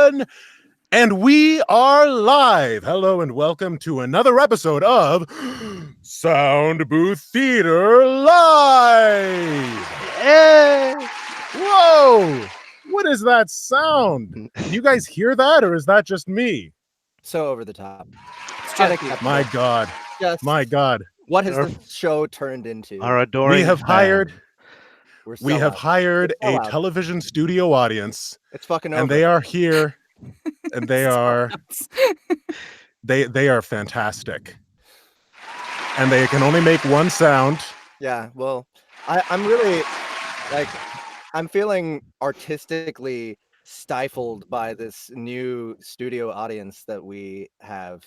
everyone. And we are live. Hello and welcome to another episode of Sound Booth Theater Live. Hey! Whoa! What is that sound? Can you guys hear that, or is that just me? So over the top. My God. Just My God. what has the show turned into? Our adoring We have hired a out. television studio audience, It's fucking over. and they are here, and they are they are fantastic, and they can only make one sound. Yeah, well, I'm really I'm feeling artistically stifled by this new studio audience that we have.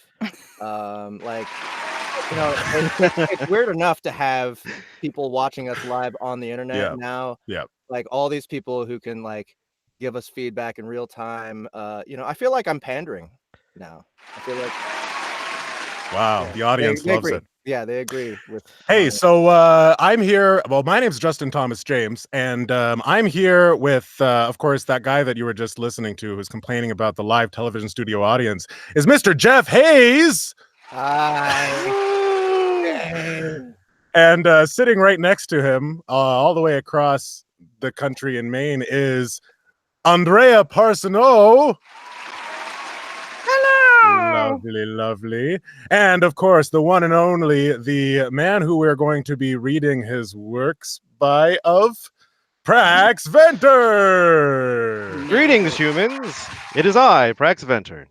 It's weird enough to have people watching us live on the internet now. Yeah. Like all these people who can give us feedback in real time. I feel like I'm pandering now. I feel like The audience they loves agree. it. Yeah, they agree with. Hey, so I'm here. Well, my name's Justin Thomas James, and I'm here with, of course, that guy that you were just listening to who's complaining about the live television studio audience is Mr. Jeff Hayes. Hi. And sitting right next to him, all the way across the country in Maine, is Andrea Parsneau. Lovely, lovely. And of course, the one and only, the man who we're going to be reading his works by, of Prax Venter. Greetings, humans. It is I, Prax Venter.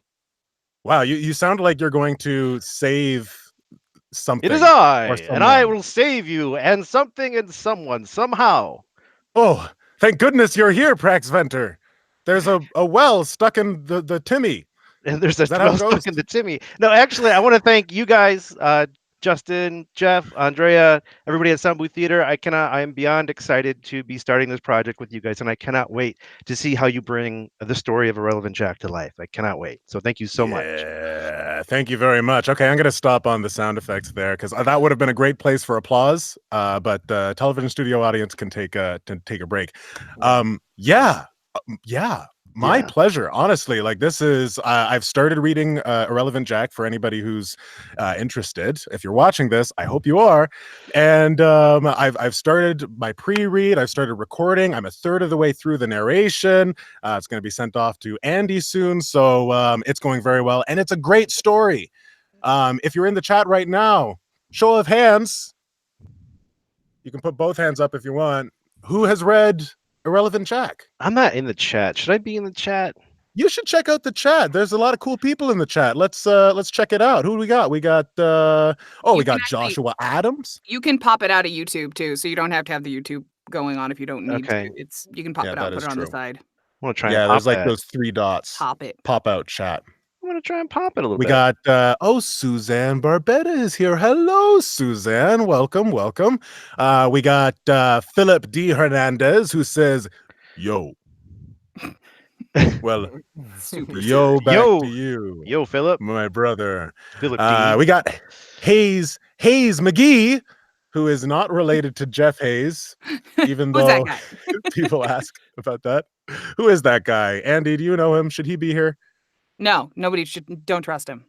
Wow, you sound like you're going to save something. It is I, and I will save you and something and someone somehow. Oh, thank goodness you're here, Prax Venter. There's a well stuck in the Timmy. And there's a well stuck in the Timmy. No, actually, I want to thank you guys, Justin, Jeff, Andrea, everybody at Sound Booth Theater. I am beyond excited to be starting this project with you guys, and I cannot wait to see how you bring the story of Irrelevant Jack to life. I cannot wait. So thank you so much. Yeah, thank you very much. Okay, I'm going to stop on the sound effects there because that would have been a great place for applause, but the television studio audience can take a break. My pleasure, honestly. This is I've started reading Irrelevant Jack for anybody who's interested. If you're watching this, I hope you are. And I've started my pre-read. I've started recording. I'm a third of the way through the narration. It's going to be sent off to Andy soon, so it's going very well, and it's a great story. If you're in the chat right now, show of hands. You can put both hands up if you want. Who has read Irrelevant Jack? I'm not in the chat. Should I be in the chat? You should check out the chat. There's a lot of cool people in the chat. Let's check it out. Who do we got? We got we got Joshua Adams. You can pop it out of YouTube too, so you don't have to have the YouTube going on if you don't need to. You can pop it out, put it on the side. I want to try. There's those three dots. Pop out chat. I'm gonna try and pop it a little bit. We got Suzanne Barbetta is here. Hello, Suzanne. Welcome. We got Philip D. Hernandez, who says, "Yo." Well, back to you. Yo, Philip. My brother. Philip D. We got Hayes McGee, who is not related to Jeff Hayes, even though people ask about that. Who is that guy? Andy, do you know him? Should he be here? No, nobody should. Don't trust him.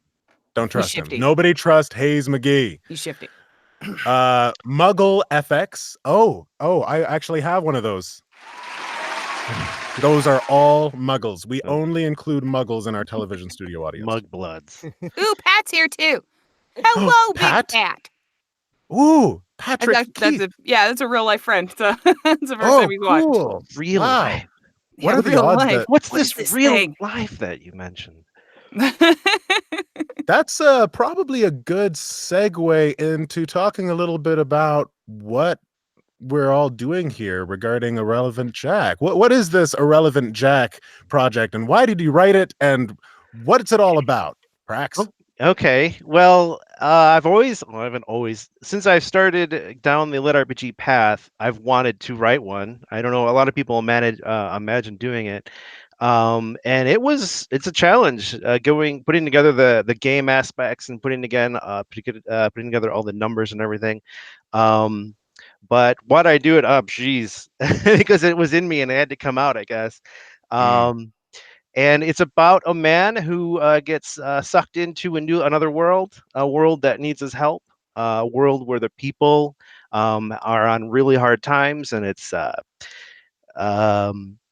Don't trust him. Nobody trust Hayes McGee. He's shifty. Muggle FX. Oh, I actually have one of those. Those are all Muggles. We only include Muggles in our television studio audience. Mugbloods. Ooh, Pat's here too. Hello, Big Pat. Ooh, Patrick. That's a real life friend. So that's the first time we watched. Cool. Real life. What are the odds? What's this real life that you mentioned? That's probably a good segue into talking a little bit about what we're all doing here regarding Irrelevant Jack. What is this Irrelevant Jack project, and why did you write it, and what's it all about, Prax? Okay, well, since I've started down the LitRPG path, I've wanted to write one. I don't know, a lot of people imagine doing it. And it's a challenge putting together the game aspects and putting together all the numbers and everything. But what I do it up, geez, because it was in me and it had to come out, I guess. and it's about a man who gets sucked into another world, a world that needs his help, a world where the people are on really hard times, and it's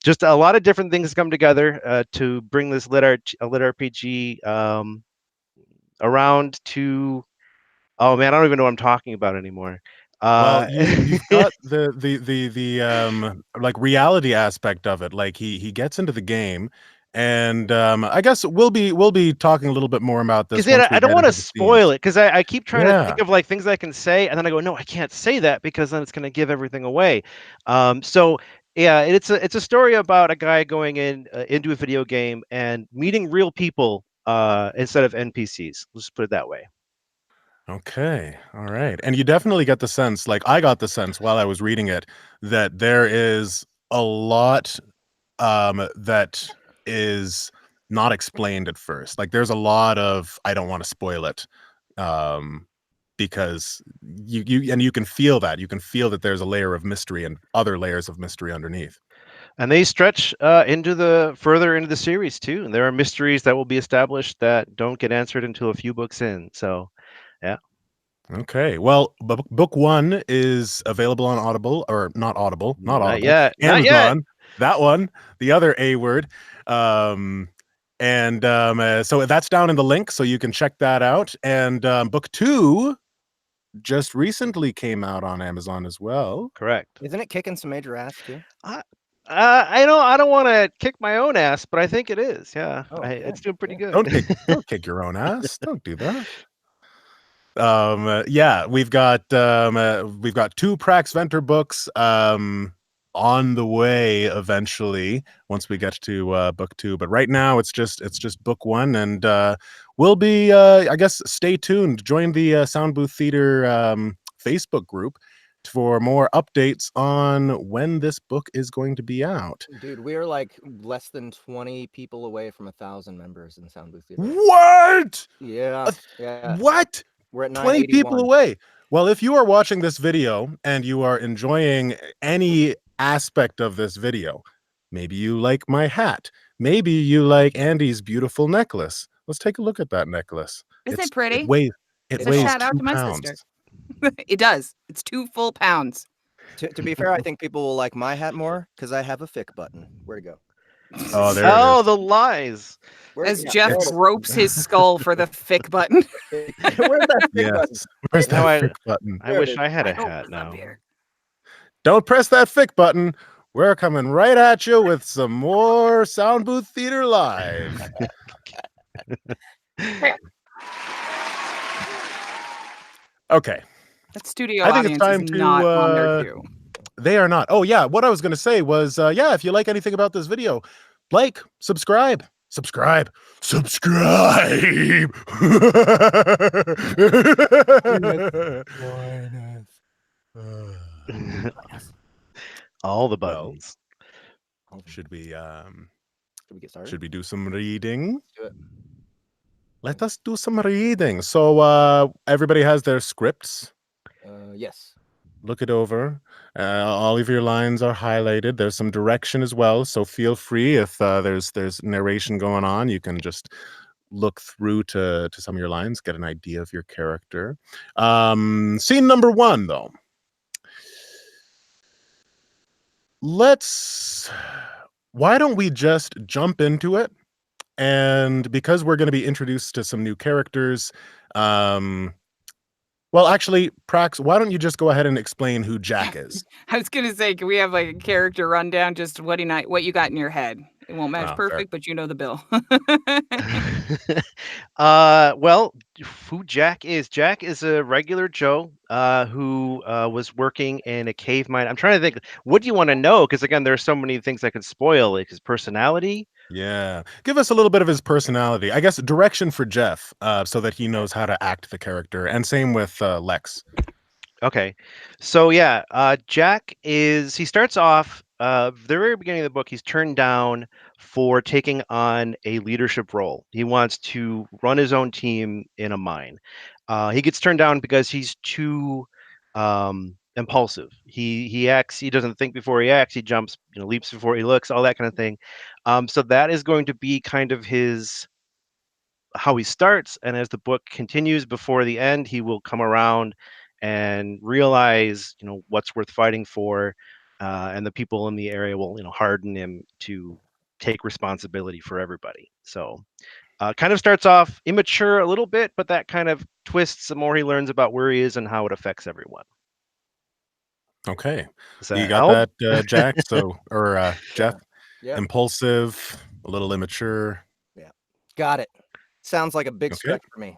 just a lot of different things come together to bring this lit RPG around to. Oh man, I don't even know what I'm talking about anymore. Well, you've got the like reality aspect of it. Like he gets into the game, and I guess we'll be talking a little bit more about this because once we I don't get want into to the spoil scenes. it, because I keep trying to think Yeah. of like things I can say, and then I go, no, I can't say that because then it's going to give everything away. So yeah, it's a story about a guy going into a video game and meeting real people instead of NPCs. Let's put it that way. Okay. All right. And you definitely get the sense, like I got the sense while I was reading it, that there is a lot that is not explained at first. Like there's a lot of I don't want to spoil it. Because you can feel that. You can feel that there's a layer of mystery and other layers of mystery underneath. And they stretch further into the series too. And there are mysteries that will be established that don't get answered until a few books in. So, yeah. Okay. Well, book 1 is available on Audible, or not Audible, not Not Audible, yet. Not yet. Amazon. That one, the other A word. So that's down in the link, so you can check that out. And book 2 just recently came out on Amazon as well. Correct. Isn't it kicking some major ass too? I don't want to kick my own ass, but I think it is. Yeah, Oh, it's doing pretty good. Don't kick your own ass. Don't do that. Yeah, we've got 2 Prax Venter books on the way eventually once we get to book 2, but right now it's just book 1, and we'll be I guess stay tuned, join the Sound Booth Theater Facebook group for more updates on when this book is going to be out. Dude, we are like less than 20 people away from 1,000 members in Sound Booth Theater. What? Yeah. Yeah. What? We're at 20 people 981. away. Well, if you are watching this video and you are enjoying any aspect of this video, maybe you like my hat, maybe you like Andy's beautiful necklace. Let's take a look at that necklace. Isn't it pretty? It So weighs shout out 2 to my pounds. sister. It does. It's 2 full pounds. To be fair, I think people will like my hat more because I have a fic button. Where'd it go? Oh, there it Oh, is. the lies. As Jeff gropes his skull for the fic button. Where's that fic button? Yes. Where's Now that fic button? I wish I had a hat now. Don't press that fic button. We're coming right at you with some more Sound Booth Theater Live. Okay. That studio I think it's audience time is not on their to due. they are not. Oh yeah, what I was going to say was yeah, if you like anything about this video, like, subscribe. Subscribe. All the Well, buttons. should we get started? should we do some reading? Let's do it. Let us do some reading. So everybody has their scripts. Yes. Look it over. All of your lines are highlighted. There's some direction as well, so feel free if there's narration going on, you can just look through to some of your lines, get an idea of your character. Scene number 1, though. Why don't we just jump into it? And because we're going to be introduced to some new characters, well, actually, Prax, why don't you just go ahead and explain who Jack is? I was gonna say, can we have like a character rundown? Just what you got in your head? It won't match perfect, but you know the bill. Well, who Jack is? Jack is a regular Joe who was working in a cave mine. I'm trying to think. What do you want to know? Because again, there are so many things I could spoil, like his personality. Yeah, give us a little bit of his personality. I guess direction for Jeff, so that he knows how to act the character, and same with Lex. Okay, so yeah, Jack he starts off the very beginning of the book. He's turned down for taking on a leadership role. He wants to run his own team in a mine. He gets turned down because he's too impulsive. He acts. He doesn't think before he acts. He jumps, leaps before he looks. All that kind of thing. So that is going to be kind of how he starts, and as the book continues before the end, he will come around and realize what's worth fighting for, and the people in the area will harden him to take responsibility for everybody. So kind of starts off immature a little bit, but that kind of twists the more he learns about where he is and how it affects everyone. Okay. Does You that got help? that, Jack? Jeff? Yeah. Impulsive, a little immature. Yeah. Got it. Sounds like a big Okay. stretch for me.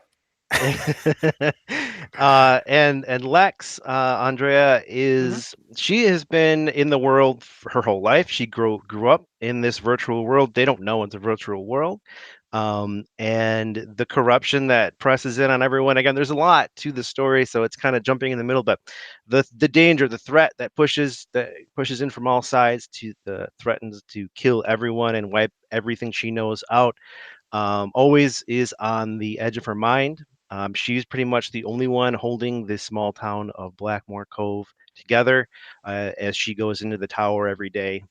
And Lex, Andrea is she has been in the world for her whole life. She grew up in this virtual world. They don't know it's a virtual world. And the corruption that presses in on everyone. Again, there's a lot to the story, so it's kind of jumping in the middle, but the danger, the threat that pushes in from all sides threatens to kill everyone and wipe everything she knows out, always is on the edge of her mind. She's pretty much the only one holding this small town of Blackmore Cove together, as she goes into the tower every day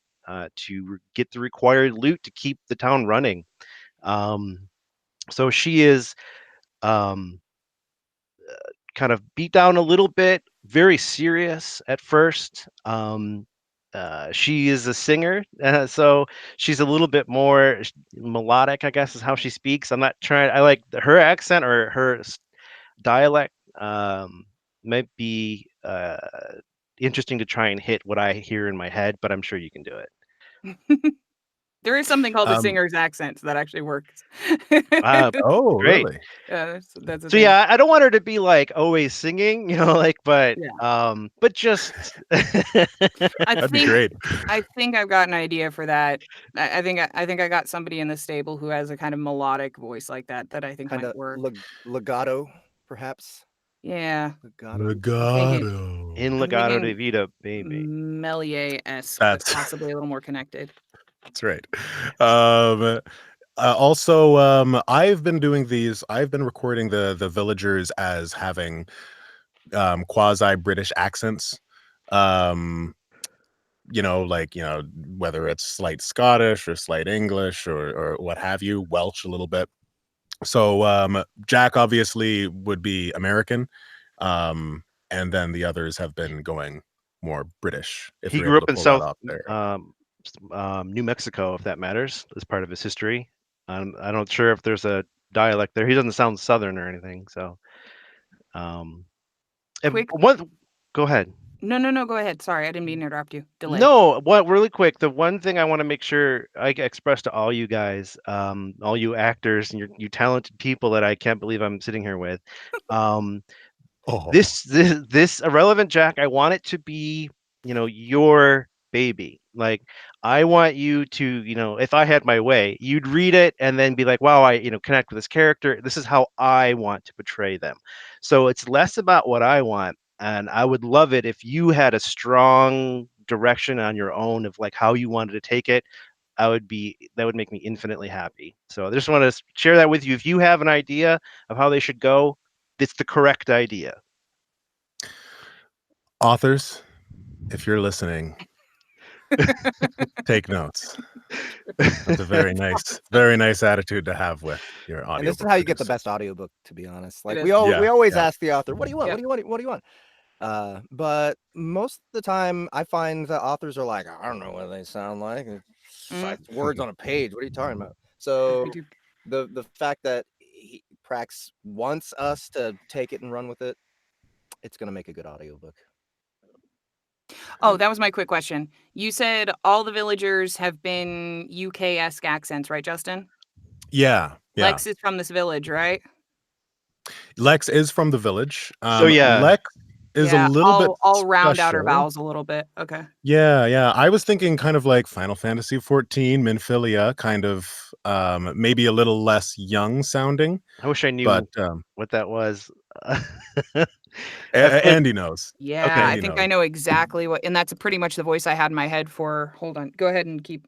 to get the required loot to keep the town running. So she is um, kind of beat down a little bit, very serious at first. She is a singer, so she's a little bit more melodic, I guess, is how she speaks. I'm not trying. I like her accent or her dialect. Might be interesting to try and hit what I hear in my head, but I'm sure you can do it. There is something called a singer's accent that actually works. Oh, Great. really? Yeah, that's a So thing. yeah, I don't want her to be like always singing, but but just That'd be great. I think I've got an idea for that. I think I got somebody in the stable who has a kind of melodic voice like that I think Kind might of work. legato, perhaps. Yeah. Legato. in Legato de Vida, baby. Melier-esque, but That's possibly a little more connected. that's right. Also, I've been doing these. I've been recording the villagers as having quasi British accents. Whether it's slight Scottish or slight English or what have you, Welsh a little bit. So Jack obviously would be American, and then the others have been going more British. If He you're grew able up to in pull that South off there. New Mexico, if that matters, as part of his history. I'm not sure if there's a dialect there. He doesn't sound Southern or anything. So, Quick. Go ahead. No, go ahead. Sorry, I didn't mean to interrupt you. Delay. No, really quick. The one thing I want to make sure I express to all you guys, all you actors and you talented people that I can't believe I'm sitting here with, this Irrelevant Jack, I want it to be, your baby. Like, I want you to, if I had my way, you'd read it and then be like, wow, I, connect with this character. This is how I want to portray them. So it's less about what I want. And I would love it if you had a strong direction on your own of like how you wanted to take it. That would make me infinitely happy. So I just want to share that with you. If you have an idea of how they should go, it's the correct idea. Authors, if you're listening, take notes. That's a very nice attitude to have with your audio. And this is how you get the best audiobook, to be honest. Like we Yeah, always yeah. ask the author, what do you want? What do you want? But most of the time I find that authors are like, I don't know what they sound like. It's words on a page. What are you talking about? So the fact that Prax wants us to take it and run with it, it's gonna make a good audiobook. Oh, that was my quick question. You said all the villagers have been UK-esque accents, right, Justin? Yeah. Lex is from this village, right? Lex is from the village. So yeah, Lex is a little bit I'll round out her special. vowels a little bit. Okay. Yeah. I was thinking kind of like Final Fantasy 14, Minfilia, kind of maybe a little less young sounding. I wish I knew what that was. Andy knows. Yeah, okay, I think I know exactly what, and that's pretty much the voice I had in my head for. Hold on, go ahead and keep.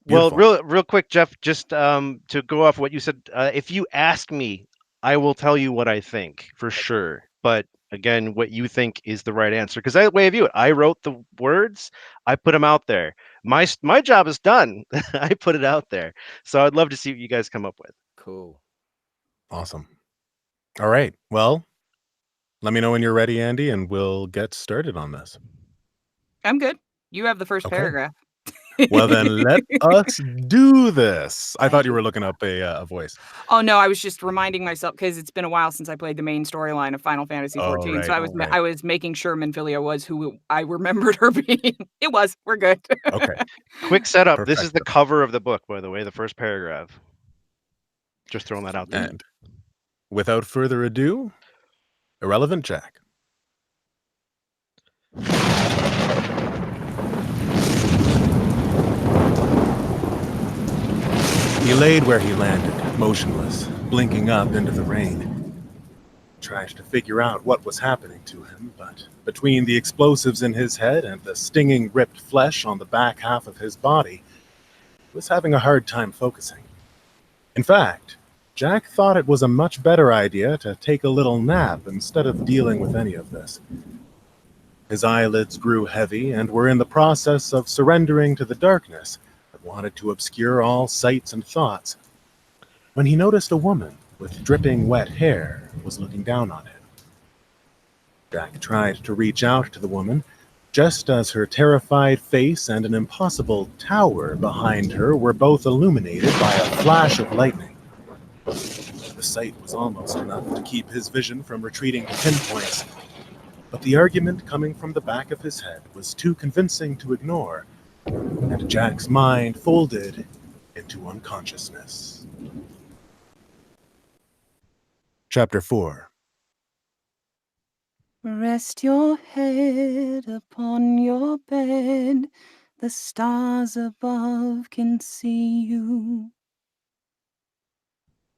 Beautiful. Well, real quick, Jeff, just to go off what you said, if you ask me, I will tell you what I think for sure. But again what you think is the right answer, because that way I view it. I wrote the words, I put them out there. My job is done. I put it out there. So I'd love to see what you guys come up with. Cool. Awesome. All right. Well, let me know when you're ready, Andy, and we'll get started on this. I'm good. You have the first paragraph. Well, then let us do this. I thought you were looking up a voice. Oh no, I was just reminding myself because it's been a while since I played the main storyline of Final Fantasy XIV. Right, so I was making sure Minfilia was who I remembered her being. It was. We're good. Okay. Quick setup. Perfect. This is the cover of the book, by the way, the first paragraph. Just throwing that out there. And without further ado, Irrelevant Jack. He laid where he landed, motionless, blinking up into the rain. Tried to figure out what was happening to him, but between the explosives in his head and the stinging ripped flesh on the back half of his body, he was having a hard time focusing. In fact, Jack thought it was a much better idea to take a little nap instead of dealing with any of this. His eyelids grew heavy and were in the process of surrendering to the darkness that wanted to obscure all sights and thoughts, when he noticed a woman with dripping wet hair was looking down on him. Jack tried to reach out to the woman, just as her terrified face and an impossible tower behind her were both illuminated by a flash of lightning. The sight was almost enough to keep his vision from retreating to pinpoints, but the argument coming from the back of his head was too convincing to ignore, and Jack's mind folded into unconsciousness. Chapter 4. Rest your head upon your bed. The stars above can see you.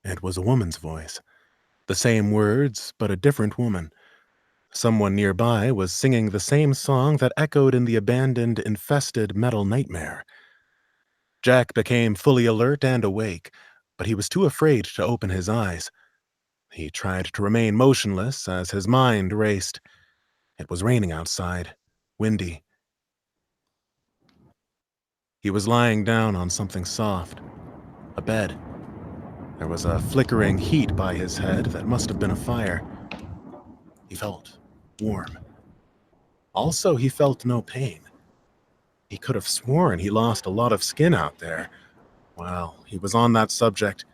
It was a woman's voice. The same words, but a different woman. Someone nearby was singing the same song that echoed in the abandoned, infested metal nightmare. Jack became fully alert and awake, but he was too afraid to open his eyes. He tried to remain motionless as his mind raced. It was raining outside, windy. He was lying down on something soft, a bed. There was a flickering heat by his head that must have been a fire. He felt warm. Also, he felt no pain. He could have sworn he lost a lot of skin out there. While he was on that subject,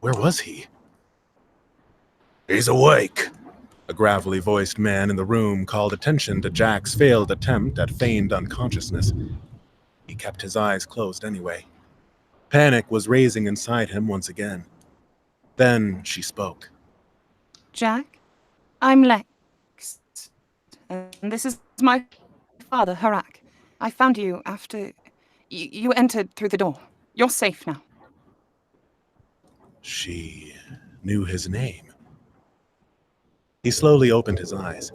where was he? "He's awake," a gravelly voiced man in the room called attention to Jack's failed attempt at feigned unconsciousness. He kept his eyes closed anyway. Panic was raising inside him once again. Then she spoke. Jack, I'm Lex, and this is my father, Harak. I found you after you entered through the door. You're safe now. She knew his name. He slowly opened his eyes.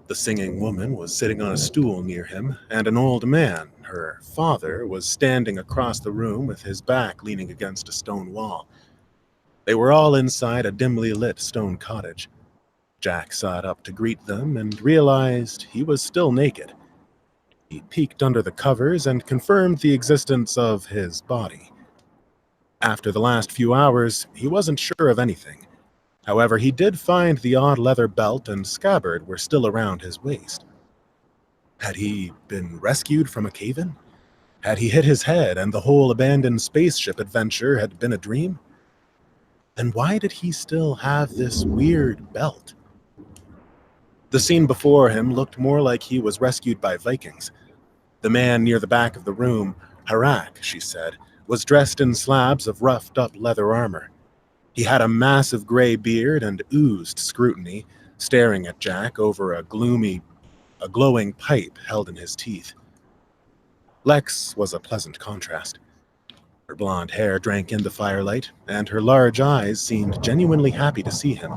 The singing woman was sitting on a stool near him, and an old man, her father, was standing across the room with his back leaning against a stone wall. They were all inside a dimly lit stone cottage. Jack sat up to greet them and realized he was still naked. He peeked under the covers and confirmed the existence of his body. After the last few hours, he wasn't sure of anything. However, he did find the odd leather belt and scabbard were still around his waist. Had he been rescued from a cave-in? Had he hit his head and the whole abandoned spaceship adventure had been a dream? Then why did he still have this weird belt? The scene before him looked more like he was rescued by Vikings. The man near the back of the room, Harak, she said, was dressed in slabs of roughed-up leather armor. He had a massive gray beard and oozed scrutiny, staring at Jack over a glowing pipe held in his teeth. Lex was a pleasant contrast. Her blonde hair drank in the firelight, and her large eyes seemed genuinely happy to see him.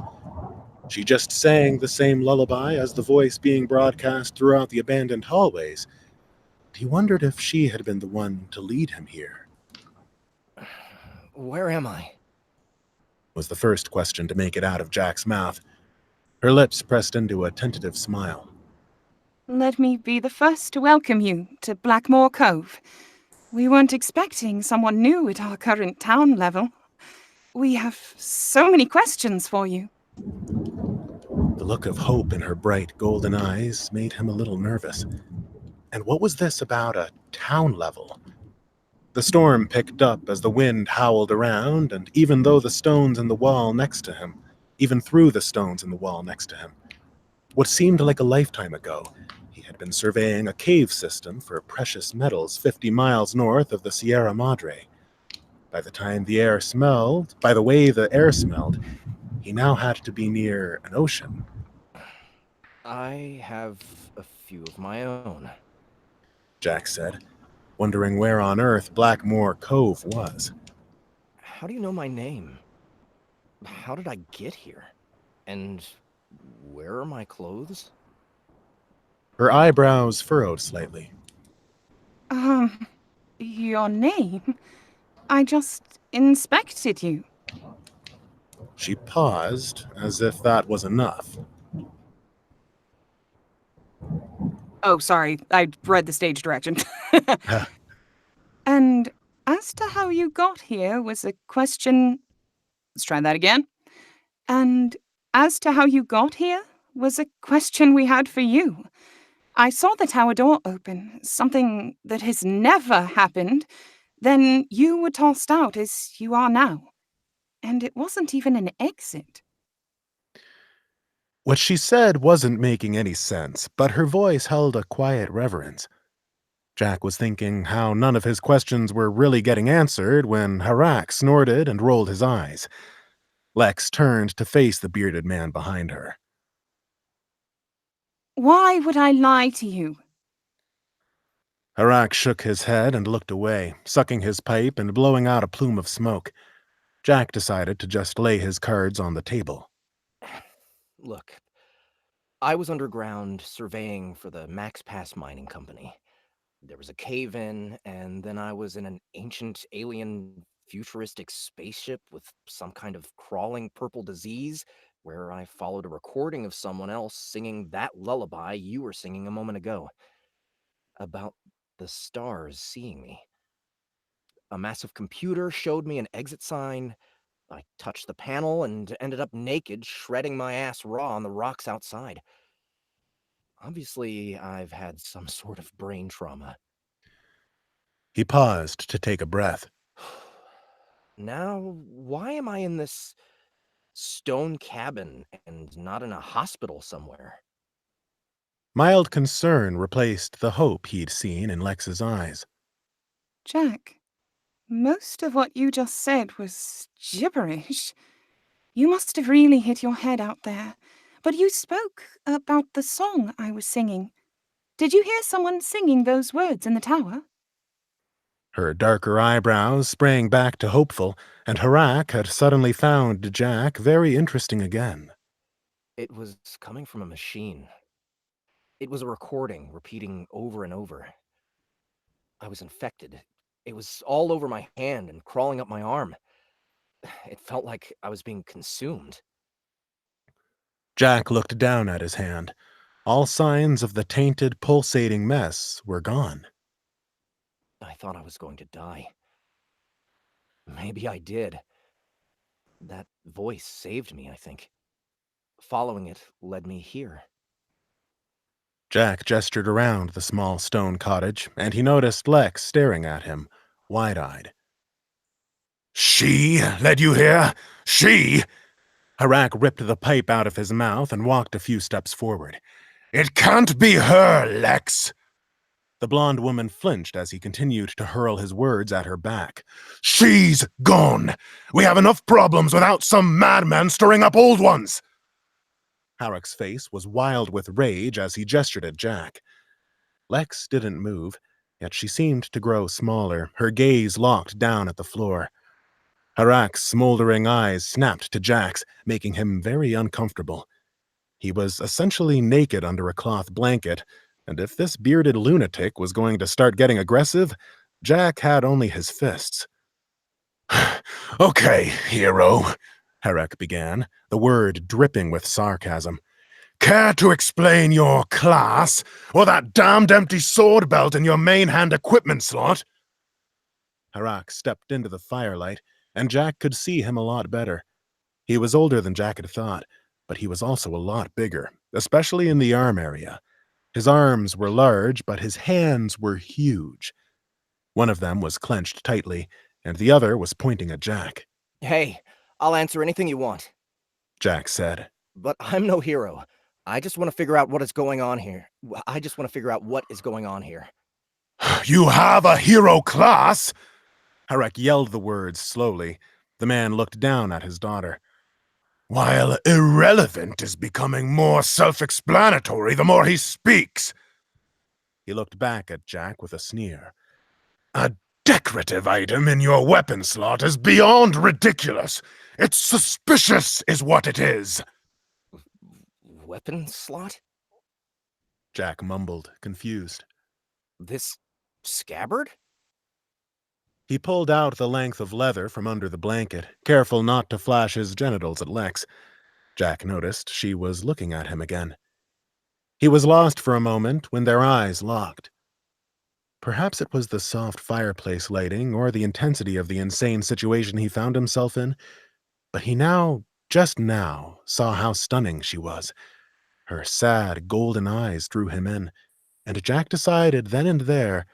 She just sang the same lullaby as the voice being broadcast throughout the abandoned hallways. He wondered if she had been the one to lead him here. Where am I? Was the first question to make it out of Jack's mouth. Her lips pressed into a tentative smile. Let me be the first to welcome you to Blackmore Cove. We weren't expecting someone new at our current town level. We have so many questions for you. The look of hope in her bright golden eyes made him a little nervous. And what was this about a town level? The storm picked up as the wind howled around, and even through the stones in the wall next to him, what seemed like a lifetime ago, he had been surveying a cave system for precious metals 50 miles north of the Sierra Madre. By the way the air smelled, he now had to be near an ocean. I have a few of my own, Jack said, wondering where on earth Blackmore Cove was. How do you know my name? How did I get here? And where are my clothes? Her eyebrows furrowed slightly. Your name? I just inspected you. She paused, as if that was enough. Oh, sorry, I read the stage direction. And as to how you got here was a question... Let's try that again. And as to how you got here was a question we had for you. I saw the tower door open, something that has never happened. Then you were tossed out as you are now. And it wasn't even an exit. What she said wasn't making any sense, but her voice held a quiet reverence. Jack was thinking how none of his questions were really getting answered when Harak snorted and rolled his eyes. Lex turned to face the bearded man behind her. Why would I lie to you? Harak shook his head and looked away, sucking his pipe and blowing out a plume of smoke. Jack decided to just lay his cards on the table. Look, I was underground surveying for the Max Pass Mining Company. There was a cave-in, and then I was in an ancient alien futuristic spaceship with some kind of crawling purple disease, where I followed a recording of someone else singing that lullaby you were singing a moment ago. About the stars seeing me. A massive computer showed me an exit sign. I touched the panel and ended up naked, shredding my ass raw on the rocks outside. Obviously, I've had some sort of brain trauma. He paused to take a breath. Now, why am I in this stone cabin and not in a hospital somewhere? Mild concern replaced the hope he'd seen in Lex's eyes. Jack, most of what you just said was gibberish. You must have really hit your head out there. But you spoke about the song I was singing. Did you hear someone singing those words in the tower? Her darker eyebrows sprang back to hopeful, and Harak had suddenly found Jack very interesting again. It was coming from a machine. It was a recording, repeating over and over. I was infected. It was all over my hand and crawling up my arm. It felt like I was being consumed. Jack looked down at his hand. All signs of the tainted, pulsating mess were gone. I thought I was going to die. Maybe I did. That voice saved me, I think. Following it led me here. Jack gestured around the small stone cottage, and he noticed Lex staring at him, wide-eyed. "She led you here? She?" Harak ripped the pipe out of his mouth and walked a few steps forward. "It can't be her, Lex!" The blonde woman flinched as he continued to hurl his words at her back. "She's gone! We have enough problems without some madman stirring up old ones!" Harak's face was wild with rage as he gestured at Jack. Lex didn't move, yet she seemed to grow smaller, her gaze locked down at the floor. Harak's smoldering eyes snapped to Jack's, making him very uncomfortable. He was essentially naked under a cloth blanket, and if this bearded lunatic was going to start getting aggressive, Jack had only his fists. "Okay, hero," Harak began, the word dripping with sarcasm. Care to explain your class, or that damned empty sword belt in your main hand equipment slot? Harak stepped into the firelight, and Jack could see him a lot better. He was older than Jack had thought, but he was also a lot bigger, especially in the arm area. His arms were large, but his hands were huge. One of them was clenched tightly, and the other was pointing at Jack. Hey, I'll answer anything you want. Jack said. But I'm no hero. I just want to figure out what is going on here. You have a hero class? Harak yelled the words slowly. The man looked down at his daughter. While irrelevant is becoming more self-explanatory the more he speaks. He looked back at Jack with a sneer. A decorative item in your weapon slot is beyond ridiculous. It's suspicious is what it is. Weapon slot? Jack mumbled, confused. This scabbard? He pulled out the length of leather from under the blanket, careful not to flash his genitals at Lex. Jack noticed she was looking at him again. He was lost for a moment when their eyes locked. Perhaps it was the soft fireplace lighting or the intensity of the insane situation he found himself in, but he just now, saw how stunning she was. Her sad, golden eyes drew him in, and Jack decided then and there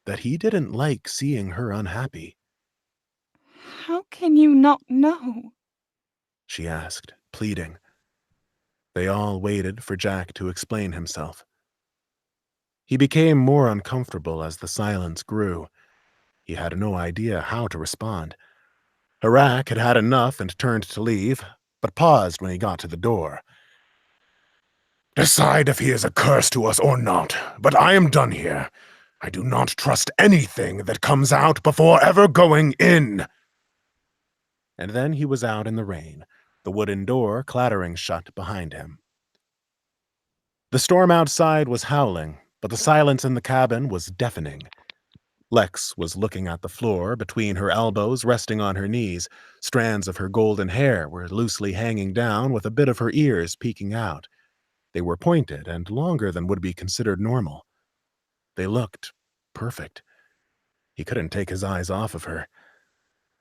that he didn't like seeing her unhappy. How can you not know? She asked, pleading. They all waited for Jack to explain himself. He became more uncomfortable as the silence grew. He had no idea how to respond. Harak had had enough and turned to leave, but paused when he got to the door. Decide if he is a curse to us or not, but I am done here. I do not trust anything that comes out before ever going in. And then he was out in the rain, the wooden door clattering shut behind him. The storm outside was howling, but the silence in the cabin was deafening. Lex was looking at the floor, between her elbows resting on her knees. Strands of her golden hair were loosely hanging down, with a bit of her ears peeking out. They were pointed and longer than would be considered normal. They looked perfect. He couldn't take his eyes off of her.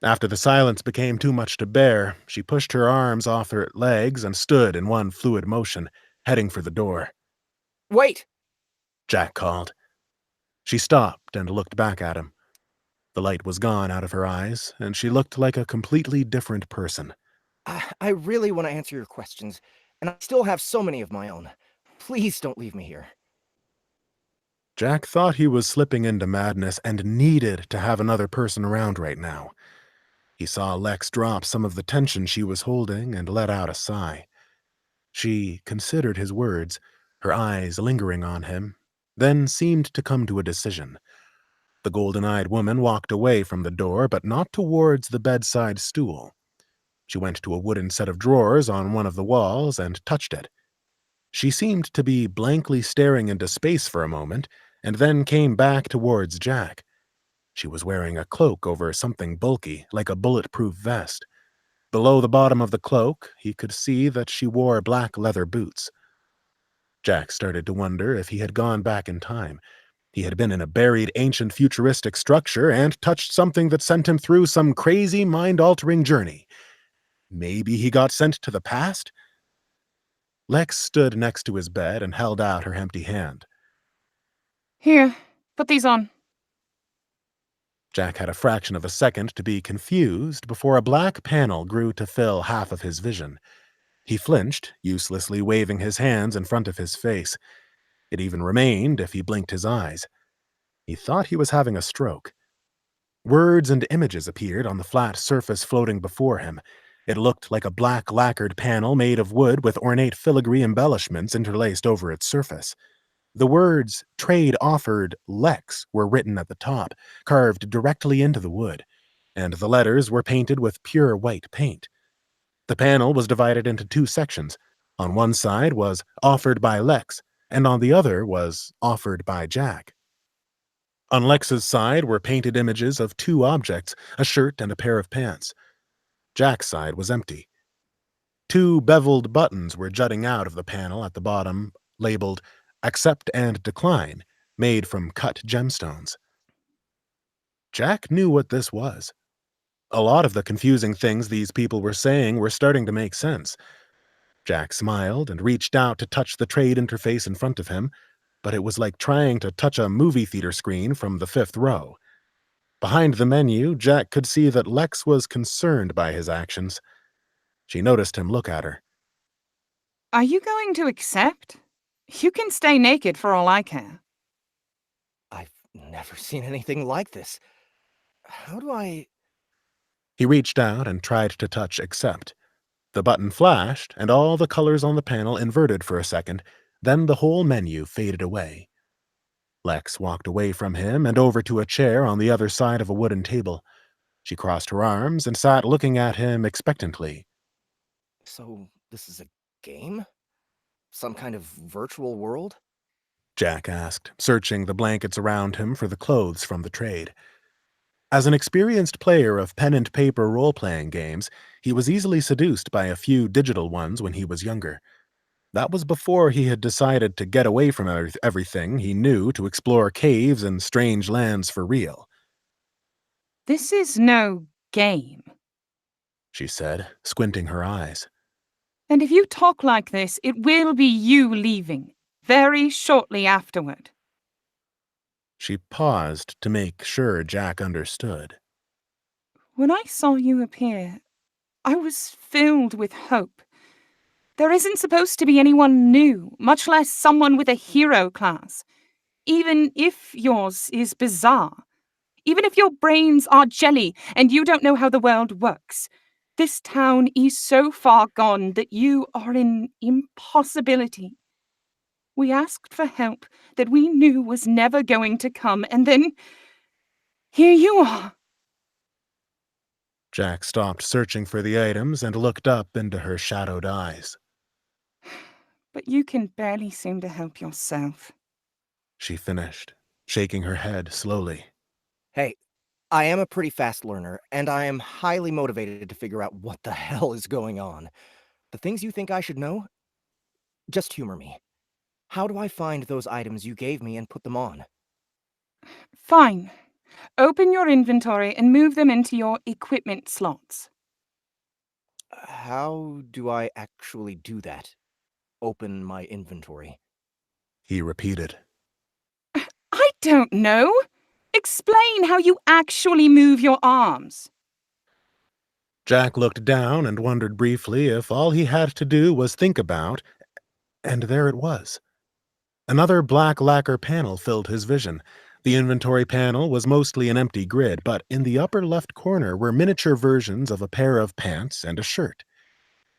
After the silence became too much to bear, she pushed her arms off her legs and stood in one fluid motion, heading for the door. Wait! Jack called. She stopped and looked back at him. The light was gone out of her eyes, and she looked like a completely different person. I really want to answer your questions, and I still have so many of my own. Please don't leave me here. Jack thought he was slipping into madness and needed to have another person around right now. He saw Lex drop some of the tension she was holding and let out a sigh. She considered his words, her eyes lingering on him, then seemed to come to a decision. The golden-eyed woman walked away from the door, but not towards the bedside stool. She went to a wooden set of drawers on one of the walls and touched it. She seemed to be blankly staring into space for a moment, and then came back towards Jack. She was wearing a cloak over something bulky, like a bulletproof vest. Below the bottom of the cloak, he could see that she wore black leather boots. Jack started to wonder if he had gone back in time. He had been in a buried ancient futuristic structure and touched something that sent him through some crazy mind-altering journey. Maybe he got sent to the past? Lex stood next to his bed and held out her empty hand. Here, put these on. Jack had a fraction of a second to be confused before a black panel grew to fill half of his vision. He flinched, uselessly waving his hands in front of his face. It even remained if he blinked his eyes. He thought he was having a stroke. Words and images appeared on the flat surface floating before him. It looked like a black lacquered panel made of wood with ornate filigree embellishments interlaced over its surface. The words "Trade offered Lex" were written at the top, carved directly into the wood, and the letters were painted with pure white paint. The panel was divided into two sections. On one side was "Offered by Lex," and on the other was "Offered by Jack." On Lex's side were painted images of two objects, a shirt and a pair of pants. Jack's side was empty. 2 beveled buttons were jutting out of the panel at the bottom, labeled Accept and Decline, made from cut gemstones. Jack knew what this was. A lot of the confusing things these people were saying were starting to make sense. Jack smiled and reached out to touch the trade interface in front of him, but it was like trying to touch a movie theater screen from the 5th row. Behind the menu, Jack could see that Lex was concerned by his actions. She noticed him look at her. Are you going to accept? You can stay naked for all I care. I've never seen anything like this. How do I... He reached out and tried to touch Accept. The button flashed, and all the colors on the panel inverted for a second, then the whole menu faded away. Lex walked away from him and over to a chair on the other side of a wooden table. She crossed her arms and sat looking at him expectantly. So, this is a game? Some kind of virtual world? Jack asked, searching the blankets around him for the clothes from the trade. As an experienced player of pen-and-paper role-playing games, he was easily seduced by a few digital ones when he was younger. That was before he had decided to get away from everything he knew to explore caves and strange lands for real. This is no game. She said, squinting her eyes. And if you talk like this, it will be you leaving, very shortly afterward. She paused to make sure Jack understood. When I saw you appear, I was filled with hope. There isn't supposed to be anyone new, much less someone with a hero class. Even if yours is bizarre. Even if your brains are jelly and you don't know how the world works. This town is so far gone that you are an impossibility. We asked for help that we knew was never going to come, and then here you are. Jack stopped searching for the items and looked up into her shadowed eyes. But you can barely seem to help yourself. She finished, shaking her head slowly. Hey, I am a pretty fast learner, and I am highly motivated to figure out what the hell is going on. The things you think I should know? Just humor me. How do I find those items you gave me and put them on? Fine. Open your inventory and move them into your equipment slots. How do I actually do that? Open my inventory. He repeated. I don't know. Explain how you actually move your arms. Jack looked down and wondered briefly if all he had to do was think about, and there it was. Another black lacquer panel filled his vision. The inventory panel was mostly an empty grid, but in the upper left corner were miniature versions of a pair of pants and a shirt.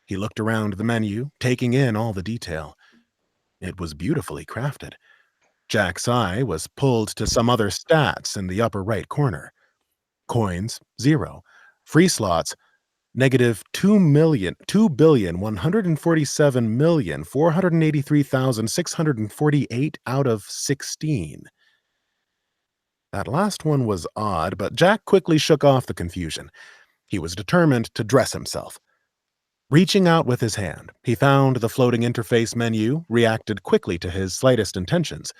He looked around the menu, taking in all the detail. It was beautifully crafted. Jack's eye was pulled to some other stats in the upper right corner. Coins, 0. Free slots, negative 2,147,483,648 out of 16. That last one was odd, but Jack quickly shook off the confusion. He was determined to dress himself. Reaching out with his hand, he found the floating interface menu, reacted quickly to his slightest intentions.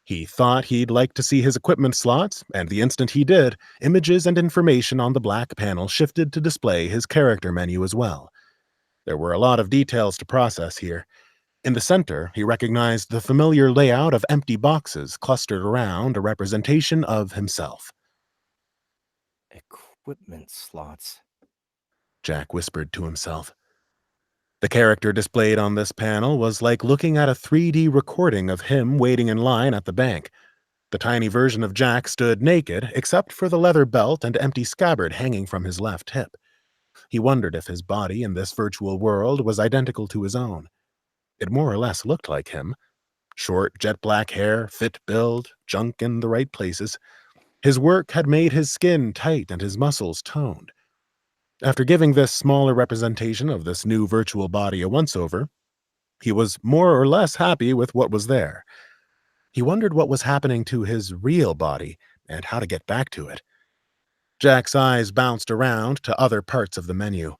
He thought he'd like to see his equipment slots, and the instant he did, images and information on the black panel shifted to display his character menu as well. There were a lot of details to process here. In the center, he recognized the familiar layout of empty boxes clustered around a representation of himself. Equipment slots. Jack whispered to himself. The character displayed on this panel was like looking at a 3D recording of him waiting in line at the bank. The tiny version of Jack stood naked, except for the leather belt and empty scabbard hanging from his left hip. He wondered if his body in this virtual world was identical to his own. It more or less looked like him. Short, jet-black hair, fit build, junk in the right places. His work had made his skin tight and his muscles toned. After giving this smaller representation of this new virtual body a once-over, he was more or less happy with what was there. He wondered what was happening to his real body and how to get back to it. Jack's eyes bounced around to other parts of the menu.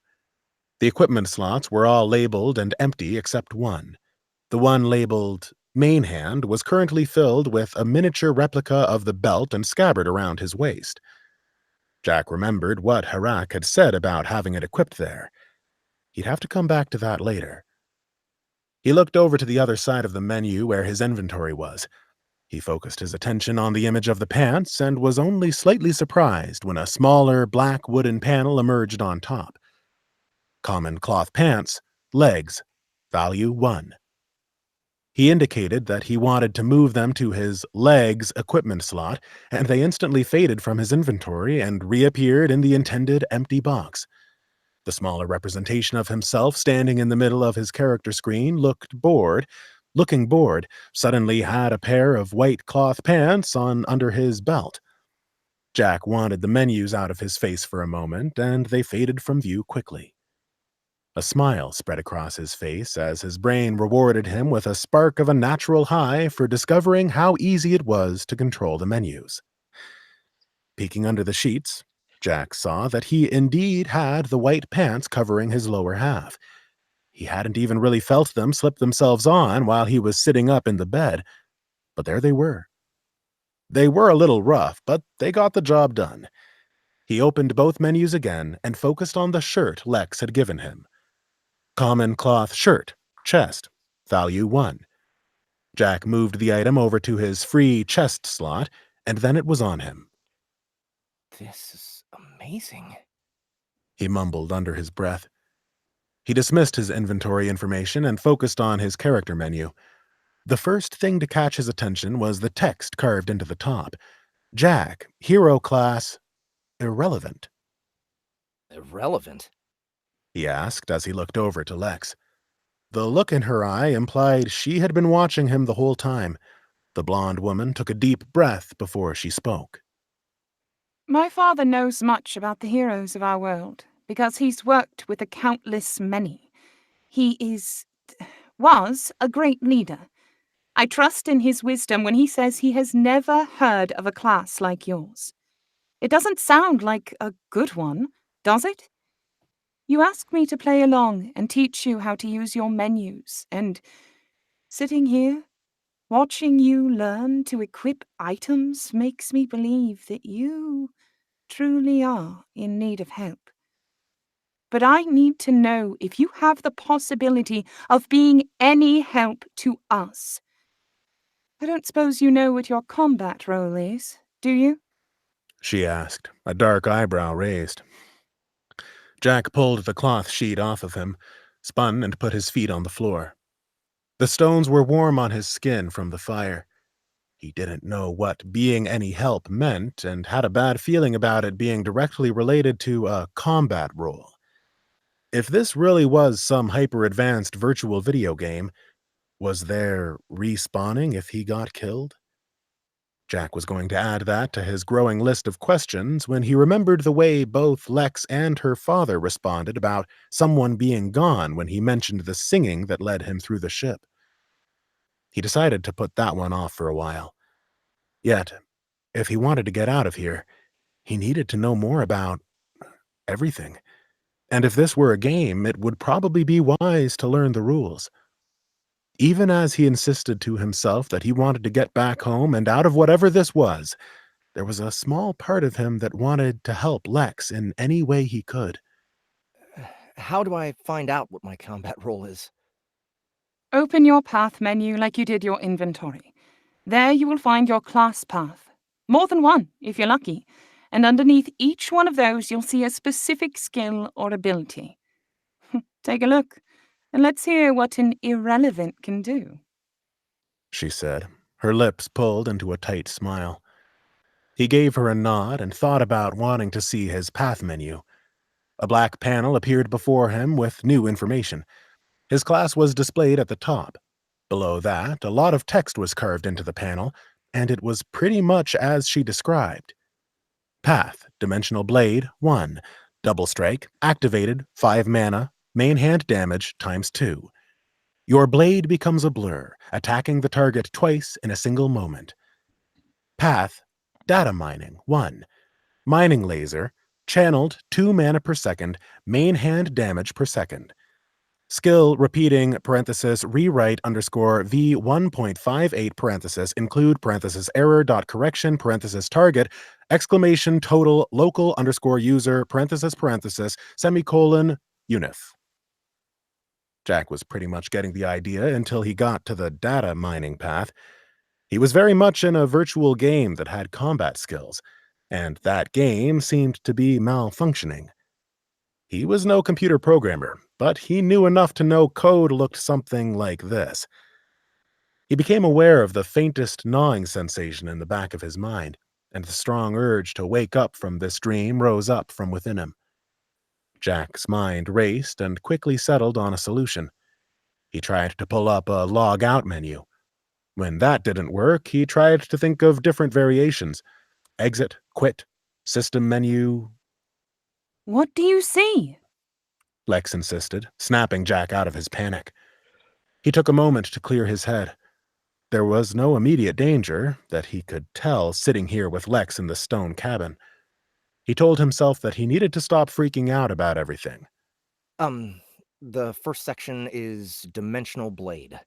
The equipment slots were all labeled and empty except one. The one labeled Main Hand was currently filled with a miniature replica of the belt and scabbard around his waist. Jack remembered what Harak had said about having it equipped there. He'd have to come back to that later. He looked over to the other side of the menu where his inventory was. He focused his attention on the image of the pants and was only slightly surprised when a smaller black wooden panel emerged on top. Common cloth pants, legs, value 1. He indicated that he wanted to move them to his legs equipment slot, and they instantly faded from his inventory and reappeared in the intended empty box. The smaller representation of himself standing in the middle of his character screen looking bored, suddenly had a pair of white cloth pants on under his belt. Jack wanted the menus out of his face for a moment, and they faded from view quickly. A smile spread across his face as his brain rewarded him with a spark of a natural high for discovering how easy it was to control the menus. Peeking under the sheets, Jack saw that he indeed had the white pants covering his lower half. He hadn't even really felt them slip themselves on while he was sitting up in the bed, but there they were. They were a little rough, but they got the job done. He opened both menus again and focused on the shirt Lex had given him. Common cloth shirt, chest, value 1. Jack moved the item over to his free chest slot, and then it was on him. This is amazing, he mumbled under his breath. He dismissed his inventory information and focused on his character menu. The first thing to catch his attention was the text carved into the top. Jack, hero class, irrelevant. Irrelevant? He asked as he looked over to Lex. The look in her eye implied she had been watching him the whole time. The blonde woman took a deep breath before she spoke. My father knows much about the heroes of our world, because he's worked with a countless many. He was a great leader. I trust in his wisdom when he says he has never heard of a class like yours. It doesn't sound like a good one, does it? You ask me to play along and teach you how to use your menus, and sitting here, watching you learn to equip items makes me believe that you truly are in need of help. But I need to know if you have the possibility of being any help to us. I don't suppose you know what your combat role is, do you? She asked, a dark eyebrow raised. Jack pulled the cloth sheet off of him, spun and put his feet on the floor. The stones were warm on his skin from the fire. He didn't know what being any help meant and had a bad feeling about it being directly related to a combat role. If this really was some hyper-advanced virtual video game, was there respawning if he got killed? Jack was going to add that to his growing list of questions when he remembered the way both Lex and her father responded about someone being gone when he mentioned the singing that led him through the ship. He decided to put that one off for a while. Yet, if he wanted to get out of here, he needed to know more about everything. And if this were a game, it would probably be wise to learn the rules. Even as he insisted to himself that he wanted to get back home and out of whatever this was, there was a small part of him that wanted to help Lex in any way he could. How do I find out what my combat role is? Open your path menu like you did your inventory. There you will find your class path. More than one, if you're lucky. And underneath each one of those, you'll see a specific skill or ability. Take a look, and let's hear what an irrelevant can do, she said, her lips pulled into a tight smile. He gave her a nod and thought about wanting to see his path menu. A black panel appeared before him with new information. His class was displayed at the top. Below that, a lot of text was carved into the panel, and it was pretty much as she described. Path, Dimensional Blade, 1. Double Strike, activated, 5 mana, main hand damage ×2. Your blade becomes a blur, attacking the target twice in a single moment. Path, Data Mining, 1. Mining Laser, Channeled 2 mana per second, main hand damage per second. Skill repeating parenthesis rewrite underscore v 1.58 parenthesis include parenthesis error dot correction parenthesis target exclamation total local underscore user parenthesis semicolon unith. Jack was pretty much getting the idea until he got to the data mining path. He was very much in a virtual game that had combat skills, and that game seemed to be malfunctioning. He was no computer programmer, but he knew enough to know code looked something like this. He became aware of the faintest gnawing sensation in the back of his mind, and the strong urge to wake up from this dream rose up from within him. Jack's mind raced and quickly settled on a solution. He tried to pull up a log out menu. When that didn't work, he tried to think of different variations. Exit, quit, system menu. What do you see? Lex insisted, snapping Jack out of his panic. He took a moment to clear his head. There was no immediate danger, that he could tell sitting here with Lex in the stone cabin. He told himself that he needed to stop freaking out about everything. The first section is Dimensional Blade.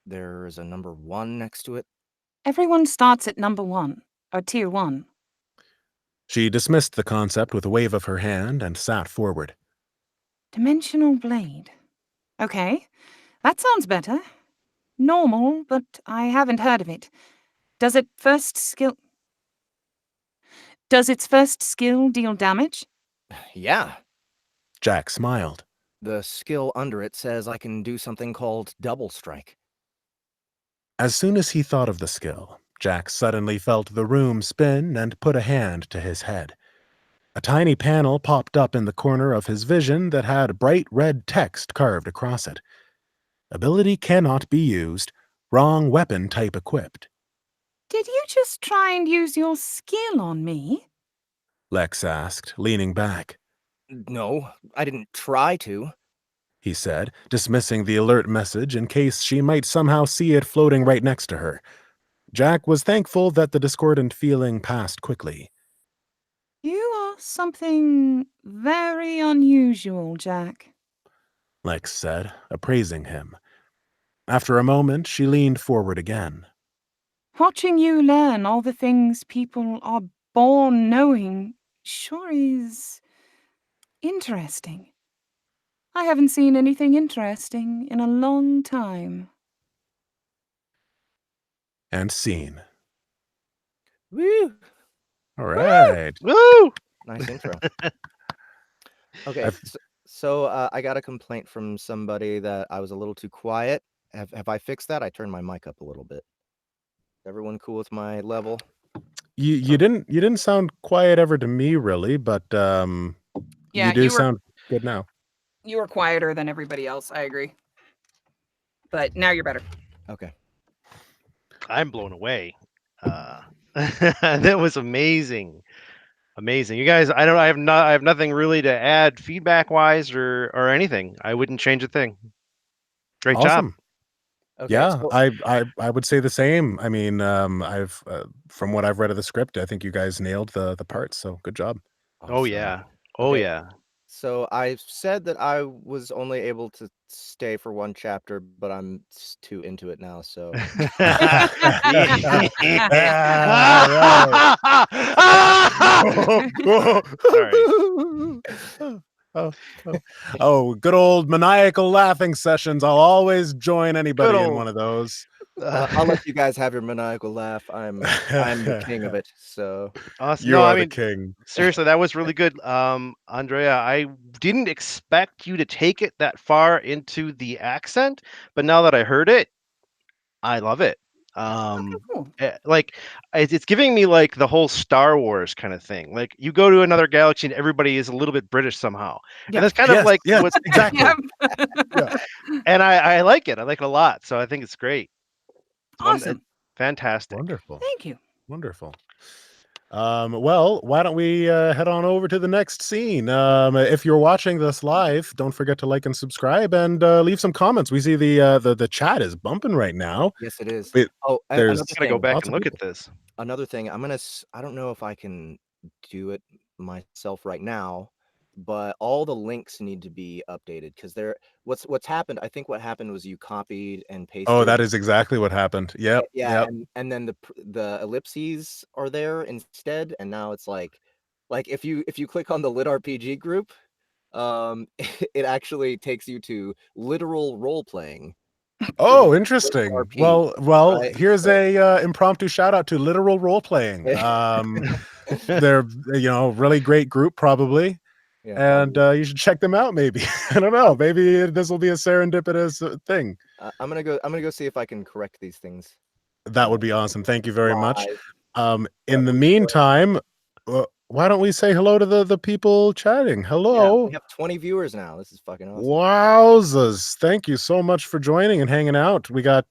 There's a number 1 next to it. Everyone starts at number 1, or tier 1. She dismissed the concept with a wave of her hand and sat forward. Dimensional Blade. Okay, that sounds better. Normal, but I haven't heard of it. Does its first skill deal damage? Yeah. Jack smiled. The skill under it says I can do something called Double Strike. As soon as he thought of the skill, Jack suddenly felt the room spin and put a hand to his head. A tiny panel popped up in the corner of his vision that had bright red text carved across it. Ability cannot be used. Wrong weapon type equipped. Did you just try and use your skill on me? Lex asked, leaning back. No, I didn't try to, he said, dismissing the alert message in case she might somehow see it floating right next to her. Jack was thankful that the discordant feeling passed quickly. You are something very unusual, Jack, Lex said, appraising him. After a moment, she leaned forward again. Watching you learn all the things people are born knowing sure is interesting. I haven't seen anything interesting in a long time. And scene. Woo! All right. Woo! Nice intro. Okay, so I got a complaint from somebody that I was a little too quiet. Have I fixed that? I turned my mic up a little bit. Everyone cool with my level? You didn't sound quiet ever to me, really, but Yeah, you do sound good now. You were quieter than everybody else, I agree. But now you're better. Okay. I'm blown away. That was amazing. Amazing. You guys, I have nothing really to add feedback wise or anything. I wouldn't change a thing. Great Awesome. job. Okay, Yeah, so I would say the same. I mean, I've from what I've read of the script, I think you guys nailed the parts, so good job. Oh awesome. yeah. Oh Okay. yeah. So I said that I was only able to stay for 1 chapter, but I'm too into it now, so Oh, good old maniacal laughing sessions. I'll always join anybody Good in old- one of those. I'll let you guys have your maniacal laugh. I'm the king of it. So Awesome. You No, are I mean, the king. seriously, that was really good. Andrea, I didn't expect you to take it that far into the accent, but now that I heard it, I love it. Cool. Like it's giving me like the whole Star Wars kind of thing. Like you go to another galaxy and everybody is a little bit British somehow. Yeah. And that's kind of like Yes, what's exactly. Yep. and I like it. I like it a lot. So I think it's great. Awesome. Fantastic. Wonderful. Thank you. Wonderful. Well, why don't we head on over to the next scene? If you're watching this live, don't forget to like and subscribe and leave some comments. We see the chat is bumping right now. yes, it is. Wait, Oh, there's- another I'm gonna go thing. back Lots and of look at this. Another thing. I don't know if I can do it myself right now, but all the links need to be updated because what's happened. I think what happened was you copied and pasted. Oh, that is exactly what happened. Yep. Yeah, Yep. and then the ellipses are there instead, and now it's like if you click on the LitRPG group, it actually takes you to literal role playing. Oh, interesting. LitRP, Well, right? here's a impromptu shout out to Literal Role Playing. They're really great group probably. Yeah, And you should check them out maybe. I don't know, maybe this will be a serendipitous thing. I'm gonna go see if I can correct these things. That would be awesome. Thank you very much. Live. In the meantime, why don't we say hello to the people chatting? Yeah, Hello. we have 20 viewers now. This is fucking awesome. Wowzers. Thank you so much for joining and hanging out. We got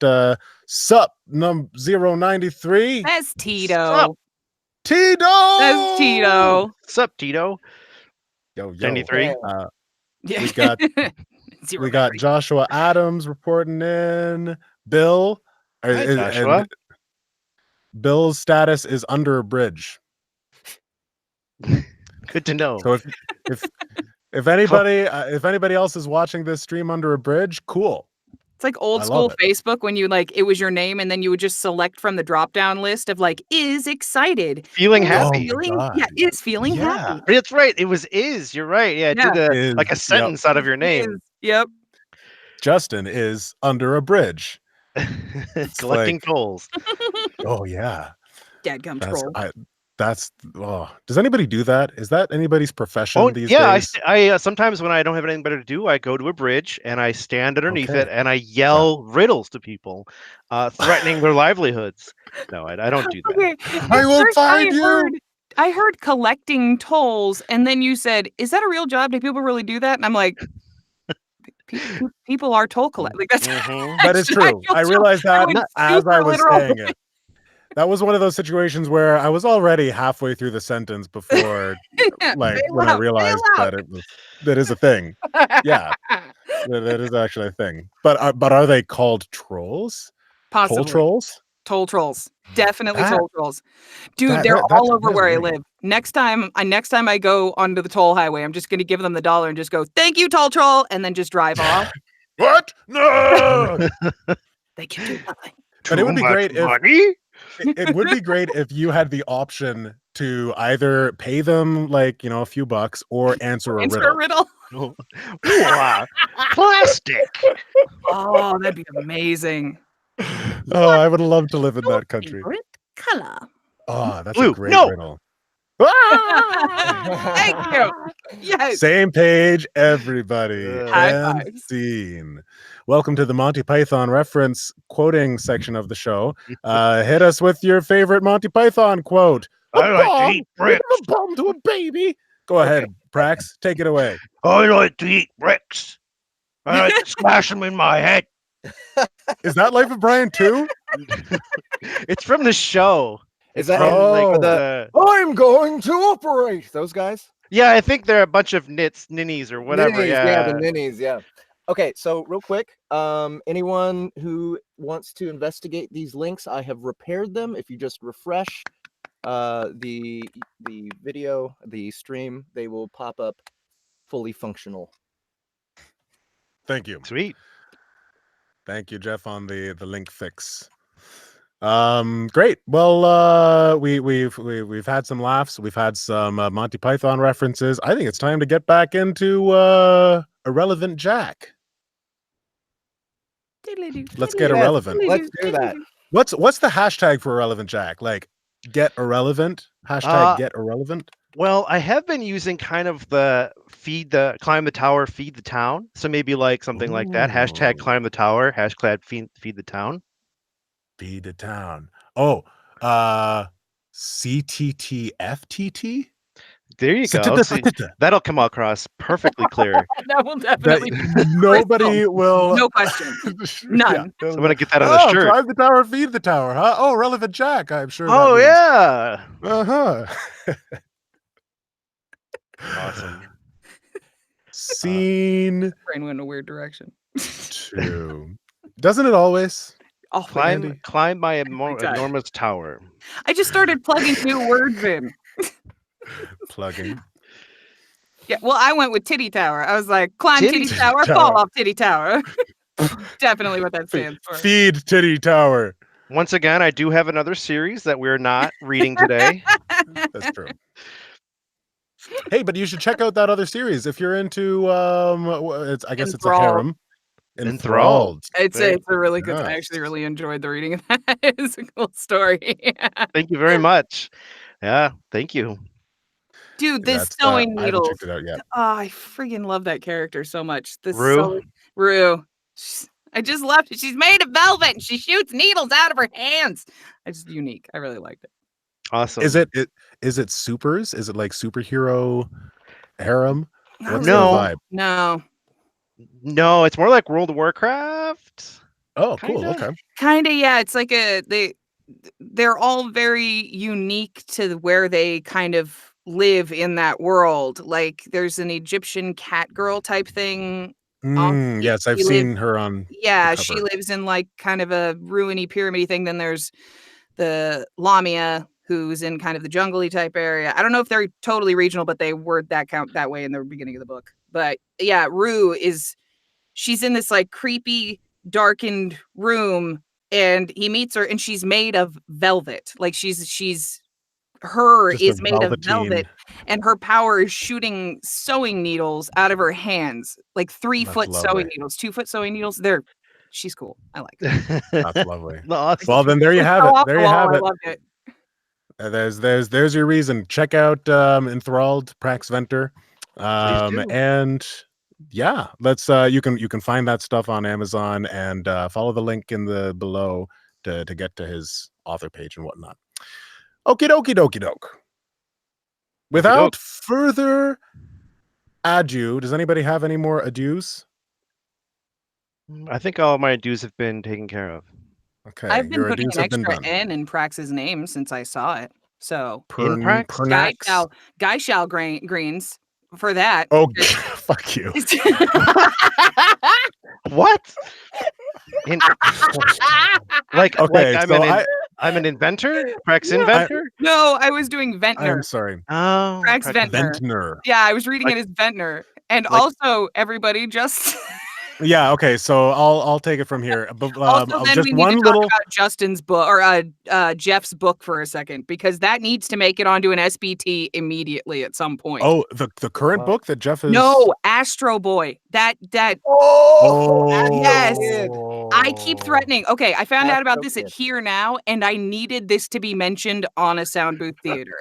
Sup 093. That's Tito. Sup? Tito. That's Tito. Sup, Tito? Yo. 93. Yeah. We got we got Joshua Adams reporting in. Bill. Hi, Joshua. And Bill's status is under a bridge. Good to know. So if anybody else is watching this stream under a bridge, cool. It's like old school Facebook when you it was your name and then you would just select from the drop down list of is excited. Feeling happy. Is feeling happy. That's right. It was is. You're right. Yeah, Yeah. did a sentence out of your name. Yep. Justin is under a bridge. Collecting tolls. Oh yeah. Dadgum troll. Does anybody do that? Is that anybody's profession these days? I sometimes when I don't have anything better to do, I go to a bridge and I stand underneath it and I yell riddles to people, threatening their livelihoods. No, I don't do that. Okay. I will find you. I heard collecting tolls, and then you said, "Is that a real job? Do people really do that?that?" And I'm like, people are toll collectors. That is true. I realized that as I was saying it. That was one of those situations where I was already halfway through the sentence before, when I realized that is a thing. Yeah, that is actually a thing. But are they called trolls? Possibly. Toll trolls? Toll trolls. Definitely toll trolls. Dude, they're all over where I live. Next time I go onto the toll highway, I'm just going to give them the $1 and just go, "Thank you, toll troll," and then just drive off. What? No! They can do nothing. But it would be great it would be great if you had the option to either pay them a few bucks or answer a riddle. Plastic. Oh, that'd be amazing. Oh, I would love to live in that country. Favorite color? Oh, that's Blue. a great No. riddle. Thank you. Yes. Same page, everybody. High And fives. scene. Welcome to the Monty Python reference quoting section of the show. Hit us with your favorite Monty Python quote. I like to eat bricks. A bomb to a baby. Go ahead, Prax. Take it away. I like to eat bricks. I like to smash them in my head. Is that Life of Brian too? It's from the show. Is that I'm going to operate those guys? Yeah, I think they're a bunch of ninnies or whatever. Ninnies, yeah, the ninnies. Yeah. Okay, so real quick, anyone who wants to investigate these links, I have repaired them. If you just refresh the video, the stream, they will pop up fully functional. Thank you. Sweet. Thank you, Jeff, on the link fix. Great. Well, we've had some laughs. We've had some Monty Python references. I think it's time to get back into Irrelevant Jack. Let's get irrelevant. Let's do that. What's the hashtag for Irrelevant Jack? Get irrelevant? Hashtag get irrelevant? Well, I have been using kind of the climb the tower, feed the town. So maybe something like that. Hashtag climb the tower, hashtag feed the town. Feed the town. Oh, CTTFTT? There you go. See, that'll come across perfectly clear. That will definitely be nobody will. No question. None. Yeah. I'm gonna get that on the shirt. Climb the tower, feed the tower, huh? Oh, Relevant Jack, I'm sure. Oh yeah. Awesome. Scene. Brain went in a weird direction. 2. Doesn't it always? Oh, climb my enormous tower. I just started plugging new words in. Plugging. Yeah, well, I went with Titty Tower. I was like, climb Titty Titty Tower, Tower. fall off Titty Tower. Definitely what that stands for. Feed Titty Tower. Once again, I do have another series that we're not reading today. That's true. Hey, but you should check out that other series if you're into I guess it's a Enthralled. harem. Enthralled. It's a really good. I Yes. actually really enjoyed the reading of that. It's a cool story. Thank you very much. Yeah, thank you. Dude, this That's, sewing I haven't needles. checked it out yet. Oh, I freaking love that character so much. This Rue? Rue. I just loved it. She's made of velvet and she shoots needles out of her hands. It's just unique. I really liked it. Awesome. Is it supers? Is it like superhero harem? What's No. the vibe? No, it's more like World of Warcraft. Oh, cool. Kinda. Okay. Kind of, yeah. It's like they're all very unique to where they kind of live in that world. Like there's an Egyptian cat girl type thing. Yes, I've seen her on. Yeah, the she cover. lives in like kind of a ruiny pyramid thing. Then there's the Lamia, who's in kind of the jungly type area. I don't know if they're totally regional, but they word that count that way in the beginning of the book. But yeah, Rue she's in this like creepy, darkened room, and he meets her, and she's made of velvet. Like she's Just is a made of velveteen. velvet, and her power is shooting sewing needles out of her hands, like 3-foot That's sewing lovely. needles, 2-foot sewing needles. She's cool. I like it. That's lovely. Awesome. Well, then there you have it. There you have I it. loved it. There's your reason. Check out Enthralled, Prax Venter. do. And yeah, let's you can find that stuff on Amazon and follow the link in the below to get to his author page and whatnot. Okie dokie dokie doke. Without further ado, does anybody have any more adieus? I think all of my dues have been taken care of. Okay, I've been your putting adieus an have been extra done. N in Prax's name since I saw it. So In Prax? Guy shall greens for that. Oh, fuck you. What? Like I'm an inventor? Prax inventor? No, I was doing Ventnor. I'm sorry. Oh, Prax Venter. Ventnor. Yeah, I was reading it as Ventnor. And also, everybody just Yeah, okay, so I'll take it from here. But also then just we need one to talk little about Justin's book or Jeff's book for a second, because that needs to make it onto an SBT immediately at some point. Oh, the current book that Jeff is No, Astro Boy. That Oh, yes. I keep threatening. Okay, I found out about Astro this at Kid. Here Now, and I needed this to be mentioned on a sound booth theater.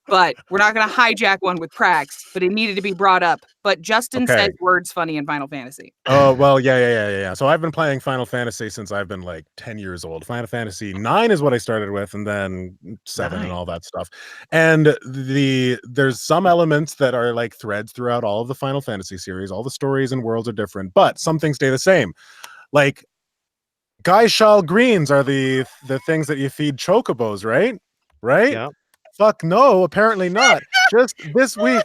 But we're not going to hijack one with Prax, but it needed to be brought up. But Justin says words funny in Final Fantasy. Oh, well, yeah. So I've been playing Final Fantasy since I've been like 10 years old. Final Fantasy 9 is what I started with, and then 7 and all that stuff. And there's some elements that are like threads throughout all of the Final Fantasy series. All the stories and worlds are different, but some things stay the same. Like Guy Shal greens are the things that you feed chocobos, right? Right? Yeah. Fuck no, apparently not. Just this week,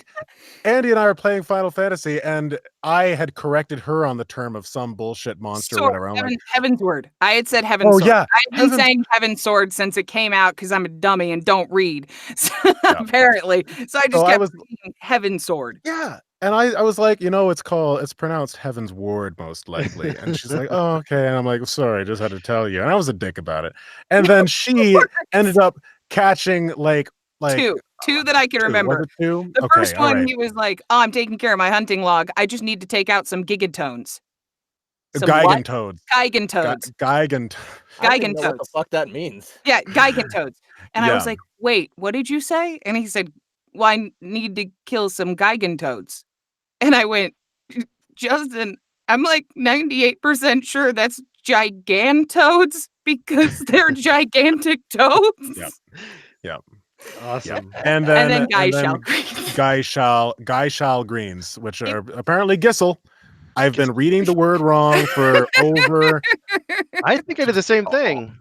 Andy and I are playing Final Fantasy, and I had corrected her on the term of some bullshit monster or whatever. I'm like, Heaven's Word. I had said Heaven's Sword. yeah, I've been saying Heaven's Sword since it came out because I'm a dummy and don't read, apparently. So I just kept reading Heaven's Sword. Yeah. And I was like, it's pronounced Heaven's Ward most likely. And she's like, oh, okay. And I'm like, sorry, I just had to tell you. And I was a dick about it. And then she ended up catching like two that I can remember. Two? The first one, he was like, oh, I'm taking care of my hunting log. I just need to take out some gigatones. Gigantoads. Gigantoads. Gigantoads. What the fuck that means? Yeah, gigantoads. And I was like, wait, what did you say? And he said, well, I need to kill some gigantoads. And I went, Justin, I'm like 98% sure that's gigantoads because they're gigantic toads. Yeah. Awesome. Yeah. And then Guy Shal greens, which are apparently Gissel. I've been reading the word wrong for over I think I did the same thing.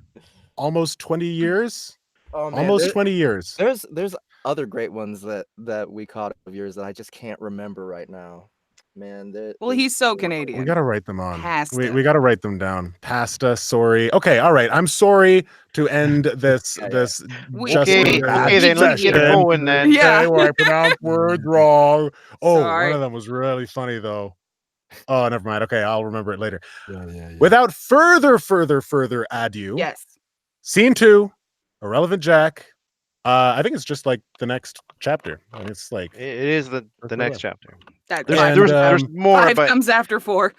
Almost 20 years. Oh, man. Almost 20 years. There's other great ones that we caught of yours that I just can't remember right now. Man, Well, he's so We Canadian. gotta write them on. Pasta. We gotta write them down. Pasta, sorry. Okay, all right. I'm sorry to end this Yeah. this We- just Okay, okay, then let's get it session, going then. Yeah. Okay, where I pronounce words wrong. Oh, one Sorry. of them was really funny though. Oh, never mind. Okay, I'll remember it later. Yeah. Without further ado, Yes. scene 2, Irrelevant Jack. I think it's just like the next chapter. And it's like It is the next chapter. There's more, Five but comes after 4.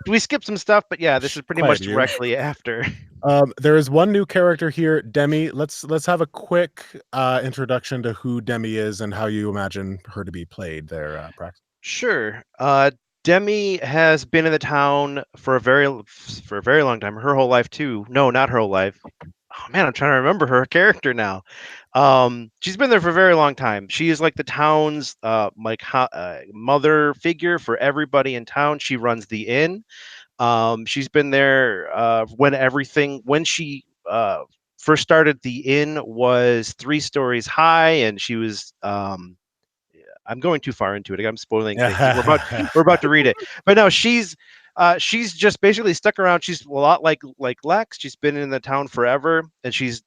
we skipped some stuff, but yeah, this is pretty Quiet, much you. directly after. There is one new character here, Demi. Let's have a quick introduction to who Demi is and how you imagine her to be played there, Prax. Sure. Demi has been in the town for a very long time. Her whole life too. No, not her whole life. Oh man, I'm trying to remember her character now. She's been there for a very long time. She is like the town's mother figure for everybody in town. She runs the inn. She's been there when she first started. The inn was 3 stories high, and she was I'm going too far into it. I'm spoiling things. We're about to read it, but no, she's just basically stuck around. She's a lot like Lex. She's been in the town forever, and she's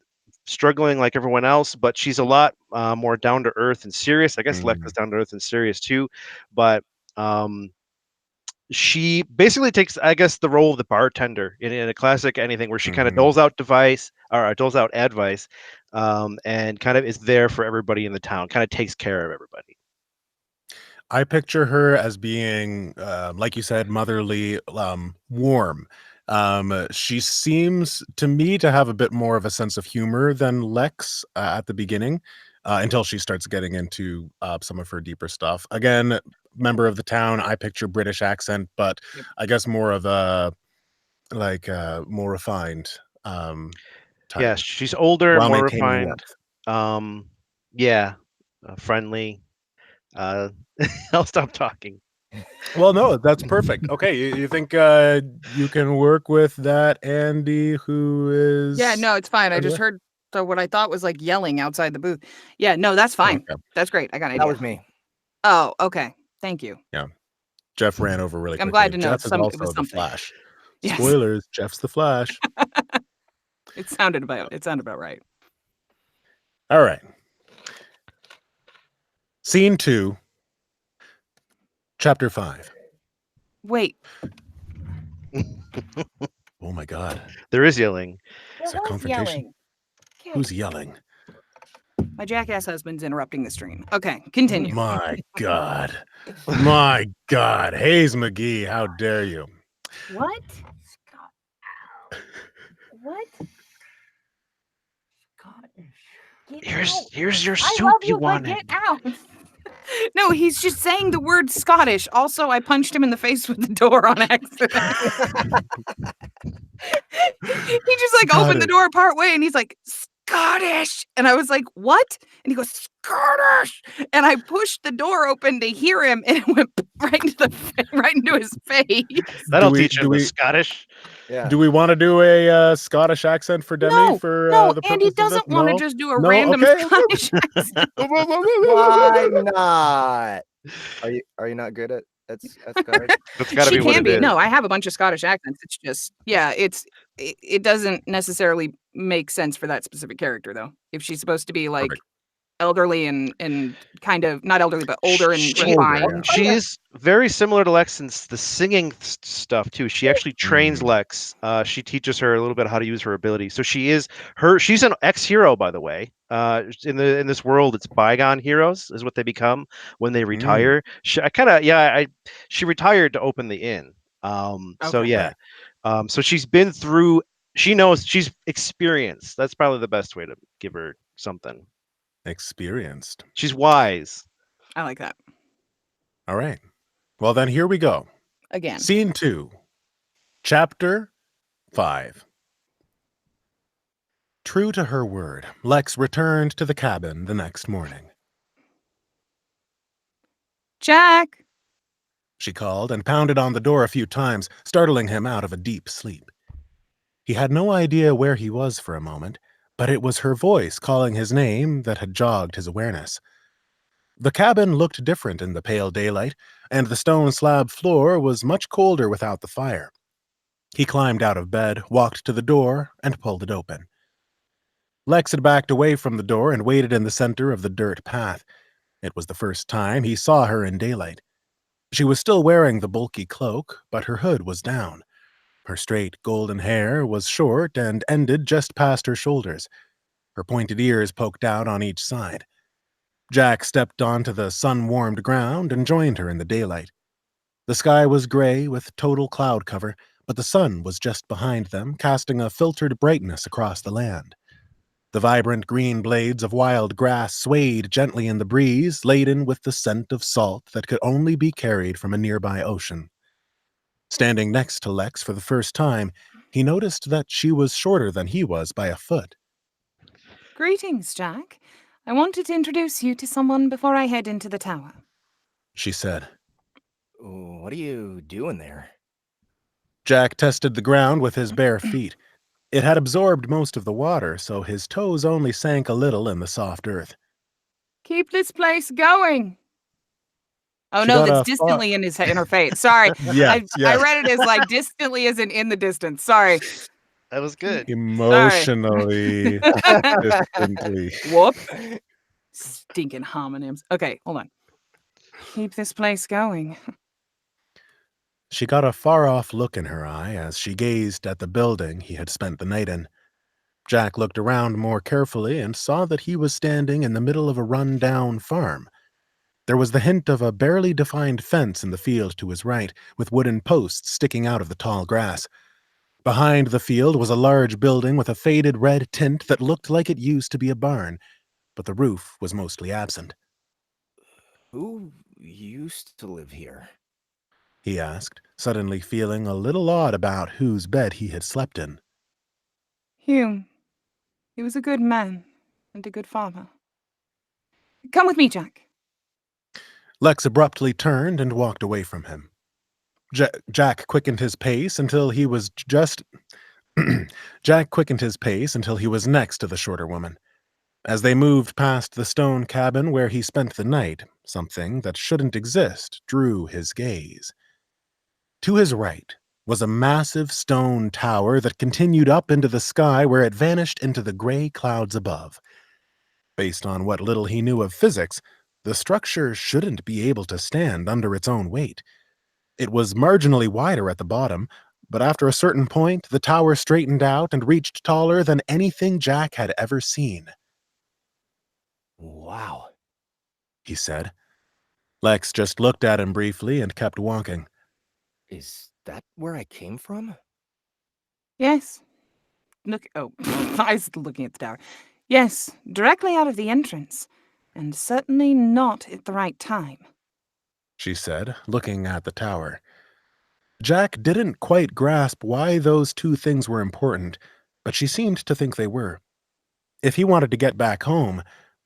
struggling like everyone else, but she's a lot more down to earth and serious. I guess Lex is down to earth and serious too, but she basically takes, I guess, the role of the bartender in a classic anything, where she kind of doles out advice, and kind of is there for everybody in the town. Kind of takes care of everybody. I picture her as being, like you said, motherly, warm. She seems to me to have a bit more of a sense of humor than Lex at the beginning, until she starts getting into some of her deeper stuff. Again, member of the town, I picture British accent, but I guess more of a more refined type. Yeah, she's older, while more maintaining refined. Friendly. I'll stop talking. Well, no, that's perfect. Okay, you think you can work with that, Andy, who is... Yeah, no, it's fine. I just heard what I thought was like yelling outside the booth. Yeah, no, that's fine. Okay. That's great. I got an idea. That was me. Oh, okay. Thank you. Yeah. Jeff ran over really quickly. I'm glad to know Jeff is it also was the something. Flash. Yes. Spoilers, Jeff's the Flash. It sounded about right. All right. Scene 2, Chapter 5. Wait. Oh my God. There is yelling. Is there confrontation? Who's yelling? My jackass husband's interrupting the stream. Okay, continue. My God. My God. Hayes McGee, how dare you? What? What? Here's your I soup love you but wanted. get out. No, he's just saying the word Scottish. Also, I punched him in the face with the door on accident. He just like opened the door part way and he's like, Scottish. And I was like, what? And he goes, Scottish. And I pushed the door open to hear him and it went right into his face. That'll teach him the Scottish. Yeah. Do we want to do a Scottish accent for Demi? No, the Andy purpose of doesn't this? want to No? just do a No? random Okay. Scottish accent. Why not? Are you not good at Scottish? That's gotta She be what can it be. is. No, I have a bunch of Scottish accents. It's just, yeah, it doesn't necessarily make sense for that specific character, though. If she's supposed to be like Perfect. elderly and kind of not elderly, but older and She- refined. She is very similar to Lex in the singing stuff too. She actually trains Lex. She teaches her a little bit how to use her ability. So she's an ex-hero, by the way. In this world, it's bygone heroes is what they become when they retire. She retired to open the inn. So Okay. yeah. So she's been through. She knows. She's experienced. That's probably the best way to give her something. Experienced. She's wise. I like that. All right. Well, then here we go. Again. Scene 2, Chapter 5. True to her word, Lex returned to the cabin the next morning. Jack. She called and pounded on the door a few times, startling him out of a deep sleep. He had no idea where he was for a moment, but it was her voice calling his name that had jogged his awareness. The cabin looked different in the pale daylight, and the stone slab floor was much colder without the fire. He climbed out of bed, walked to the door, and pulled it open. Lex had backed away from the door and waited in the center of the dirt path. It was the first time he saw her in daylight. She was still wearing the bulky cloak, but her hood was down. Her straight golden hair was short and ended just past her shoulders. Her pointed ears poked out on each side. Jack stepped onto the sun-warmed ground and joined her in the daylight. The sky was gray with total cloud cover, but the sun was just behind them, casting a filtered brightness across the land. The vibrant green blades of wild grass swayed gently in the breeze, laden with the scent of salt that could only be carried from a nearby ocean. Standing next to Lex for the first time, he noticed that she was shorter than he was by a foot. Greetings, Jack. I wanted to introduce you to someone before I head into the tower, She said. What are you doing there? Jack tested the ground with his bare feet. It had absorbed most of the water, so his toes only sank a little in the soft earth. Keep this place going. Oh, She no, got that's a distantly in her face. Sorry. Yes, I read it as like distantly as in the distance. Sorry. That was good. Emotionally, distantly. Whoop. Stinking homonyms. Okay, hold on. Keep this place going. She got a far-off look in her eye as she gazed at the building he had spent the night in. Jack looked around more carefully and saw that he was standing in the middle of a run-down farm. There was the hint of a barely defined fence in the field to his right, with wooden posts sticking out of the tall grass. Behind the field was a large building with a faded red tint that looked like it used to be a barn, but the roof was mostly absent. Who used to live here? He asked, suddenly feeling a little odd about whose bed he had slept in. Hume. He was a good man and a good father. Come with me, Jack. Lex abruptly turned and walked away from him. Jack quickened his pace until he was just... Jack quickened his pace until he was next to the shorter woman. As they moved past the stone cabin where he spent the night, something that shouldn't exist drew his gaze. To his right was a massive stone tower that continued up into the sky where it vanished into the gray clouds above. Based on what little he knew of physics, the structure shouldn't be able to stand under its own weight. It was marginally wider at the bottom, but after a certain point, the tower straightened out and reached taller than anything Jack had ever seen. Wow, he said. Lex just looked at him briefly and kept walking. is that where I came from? Yes. Look, oh, I was looking at the tower. Yes, directly out of the entrance, and certainly not at the right time, she said, looking at the tower. Jack didn't quite grasp why those two things were important, but she seemed to think they were. If he wanted to get back home,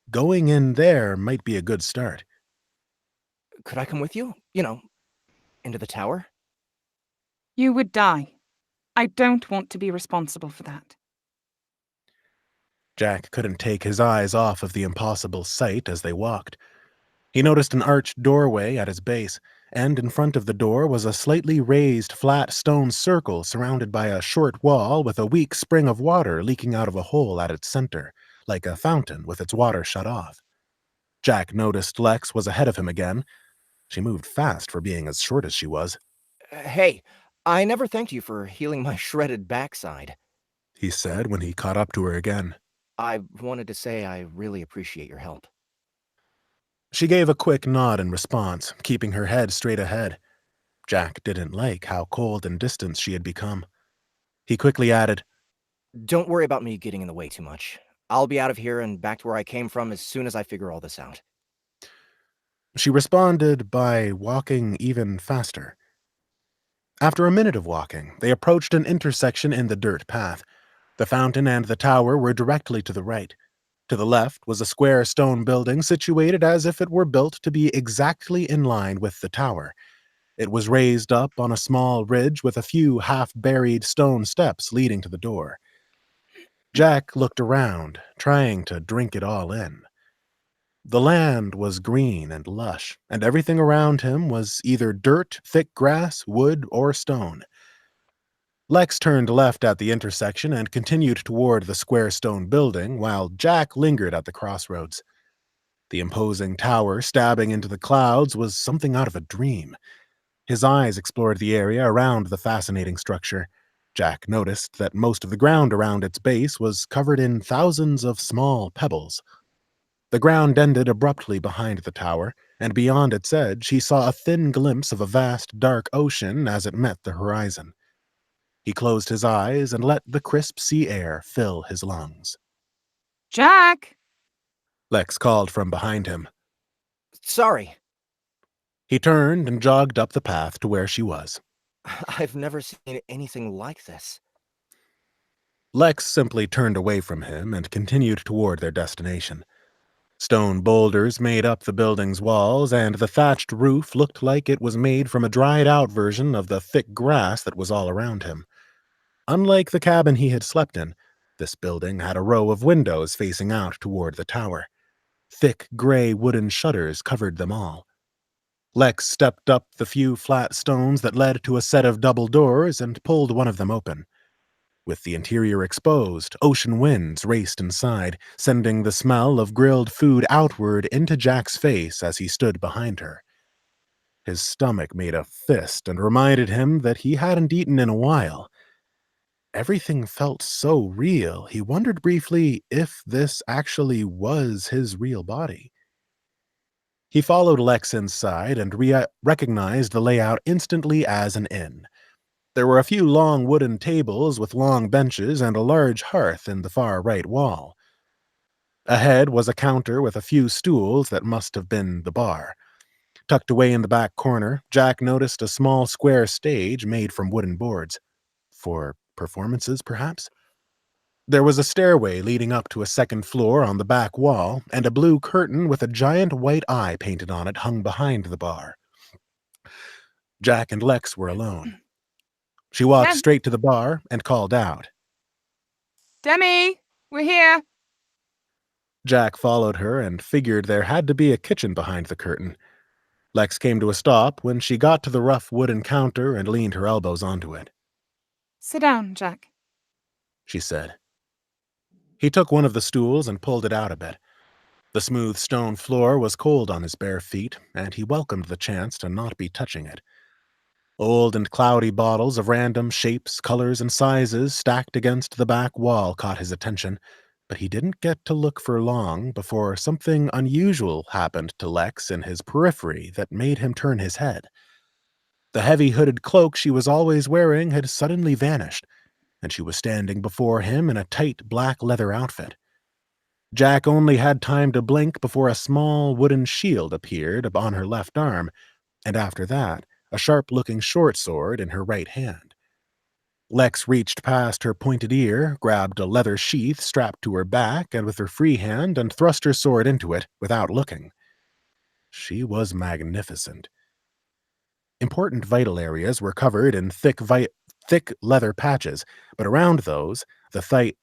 going in there might be a good start. Could I come with you? Into the tower? You would die. I don't want to be responsible for that. Jack couldn't take his eyes off of the impossible sight as they walked. He noticed an arched doorway at his base, and in front of the door was a slightly raised flat stone circle surrounded by a short wall with a weak spring of water leaking out of a hole at its center, like a fountain with its water shut off. Jack noticed Lex was ahead of him again. She moved fast for being as short as she was. Hey, I never thanked you for healing my shredded backside, he said when he caught up to her again. I wanted to say I really appreciate your help. She gave a quick nod in response, keeping her head straight ahead. Jack didn't like how cold and distant she had become. He quickly added, Don't worry about me getting in the way too much. I'll be out of here and back to where I came from as soon as I figure all this out. She responded by walking even faster. After a minute of walking, they approached an intersection in the dirt path. The fountain and the tower were directly to the right. To the left was a square stone building situated as if it were built to be exactly in line with the tower. It was raised up on a small ridge with a few half-buried stone steps leading to the door. Jack looked around, trying to drink it all in. The land was green and lush, and everything around him was either dirt, thick grass, wood, or stone. Lex turned left at the intersection and continued toward the square stone building, while Jack lingered at the crossroads. The imposing tower stabbing into the clouds was something out of a dream. His eyes explored the area around the fascinating structure. Jack noticed that most of the ground around its base was covered in thousands of small pebbles. The ground ended abruptly behind the tower, and beyond its edge he saw a thin glimpse of a vast, dark ocean as it met the horizon. He closed his eyes and let the crisp sea air fill his lungs. Jack! Lex called from behind him. Sorry. He turned and jogged up the path to where she was. I've never seen anything like this. Lex simply turned away from him and continued toward their destination. Stone boulders made up the building's walls, and the thatched roof looked like it was made from a dried-out version of the thick grass that was all around him. Unlike the cabin he had slept in, this building had a row of windows facing out toward the tower. Thick gray wooden shutters covered them all. Lex stepped up the few flat stones that led to a set of double doors and pulled one of them open. With the interior exposed, ocean winds raced inside, sending the smell of grilled food outward into Jack's face as he stood behind her. His stomach made a fist and reminded him that he hadn't eaten in a while. Everything felt so real, he wondered briefly if this actually was his real body. He followed Lex inside and recognized the layout instantly as an inn. There were a few long wooden tables with long benches and a large hearth in the far right wall. Ahead was a counter with a few stools that must have been the bar. Tucked away in the back corner, Jack noticed a small square stage made from wooden boards. For performances, perhaps? There was a stairway leading up to a second floor on the back wall, and a blue curtain with a giant white eye painted on it hung behind the bar. Jack and Lex were alone. She walked straight to the bar and called out. Demi, we're here. Jack followed her and figured there had to be a kitchen behind the curtain. Lex came to a stop when she got to the rough wooden counter and leaned her elbows onto it. Sit down, Jack, she said. He took one of the stools and pulled it out a bit. The smooth stone floor was cold on his bare feet, and he welcomed the chance to not be touching it. Old and cloudy bottles of random shapes, colors, and sizes stacked against the back wall caught his attention, but he didn't get to look for long before something unusual happened to Lex in his periphery that made him turn his head. The heavy hooded cloak she was always wearing had suddenly vanished, and she was standing before him in a tight black leather outfit. Jack only had time to blink before a small wooden shield appeared on her left arm, and after that, a sharp-looking short sword in her right hand. Lex reached past her pointed ear, grabbed a leather sheath strapped to her back, and with her free hand and thrust her sword into it without looking. She was magnificent. Important vital areas were covered in thick leather patches, but around those, the thigh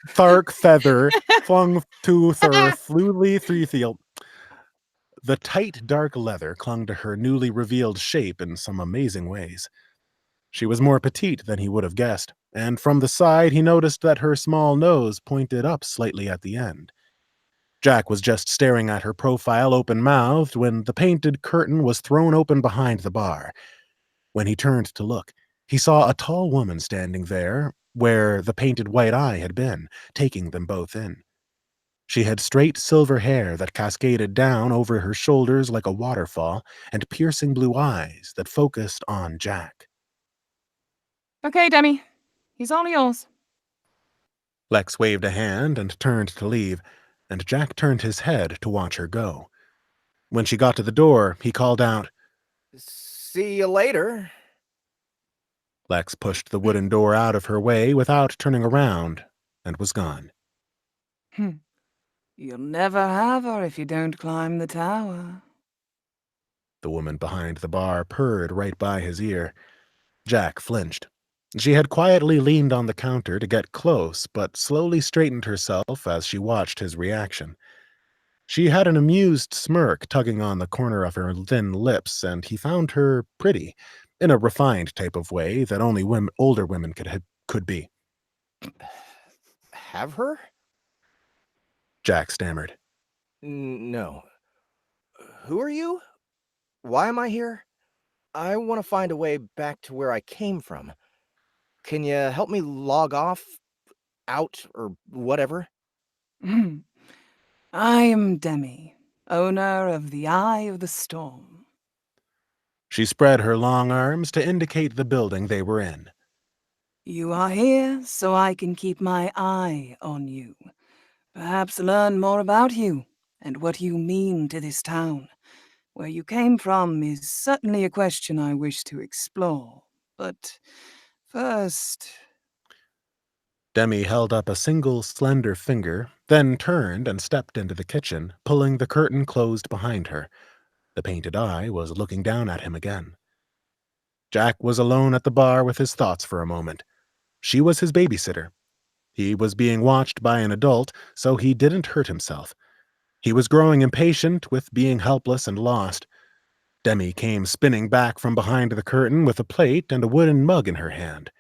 thark feather flung to thur fluidly through the. The tight, dark leather clung to her newly revealed shape in some amazing ways. She was more petite than he would have guessed, and from the side he noticed that her small nose pointed up slightly at the end. Jack was just staring at her profile open-mouthed when the painted curtain was thrown open behind the bar. When he turned to look, he saw a tall woman standing there where the painted white eye had been, taking them both in. She had straight silver hair that cascaded down over her shoulders like a waterfall, and piercing blue eyes that focused on Jack. Okay, Demi, he's all yours. Lex waved a hand and turned to leave, and Jack turned his head to watch her go. When she got to the door, he called out, See you later. Lex pushed the wooden door out of her way without turning around, and was gone. You'll never have her if you don't climb the tower. The woman behind the bar purred right by his ear. Jack flinched. She had quietly leaned on the counter to get close, but slowly straightened herself as she watched his reaction. She had an amused smirk tugging on the corner of her thin lips, and he found her pretty, in a refined type of way that only older women could be. Have her? Jack stammered. No. Who are you? Why am I here? I want to find a way back to where I came from. Can you help me log off, out, or whatever? I am Demi, owner of the Eye of the Storm. She spread her long arms to indicate the building they were in. You are here so I can keep my eye on you. Perhaps learn more about you and what you mean to this town. Where you came from is certainly a question I wish to explore. But first... Demi held up a single slender finger, then turned and stepped into the kitchen, pulling the curtain closed behind her. The painted eye was looking down at him again. Jack was alone at the bar with his thoughts for a moment. She was his babysitter. He was being watched by an adult, so he didn't hurt himself. He was growing impatient with being helpless and lost. Demi came spinning back from behind the curtain with a plate and a wooden mug in her hand.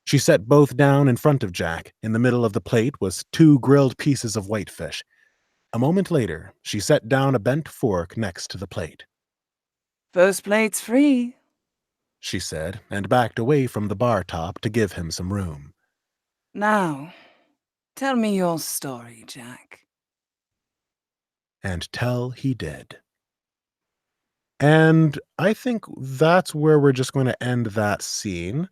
She set both down in front of Jack. In the middle of the plate was 2 grilled pieces of whitefish. A moment later, she set down a bent fork next to the plate. First plate's free, She said, and backed away from the bar top to give him some room. Now, tell me your story, Jack. And tell he did. And I think that's where we're just going to end that scene,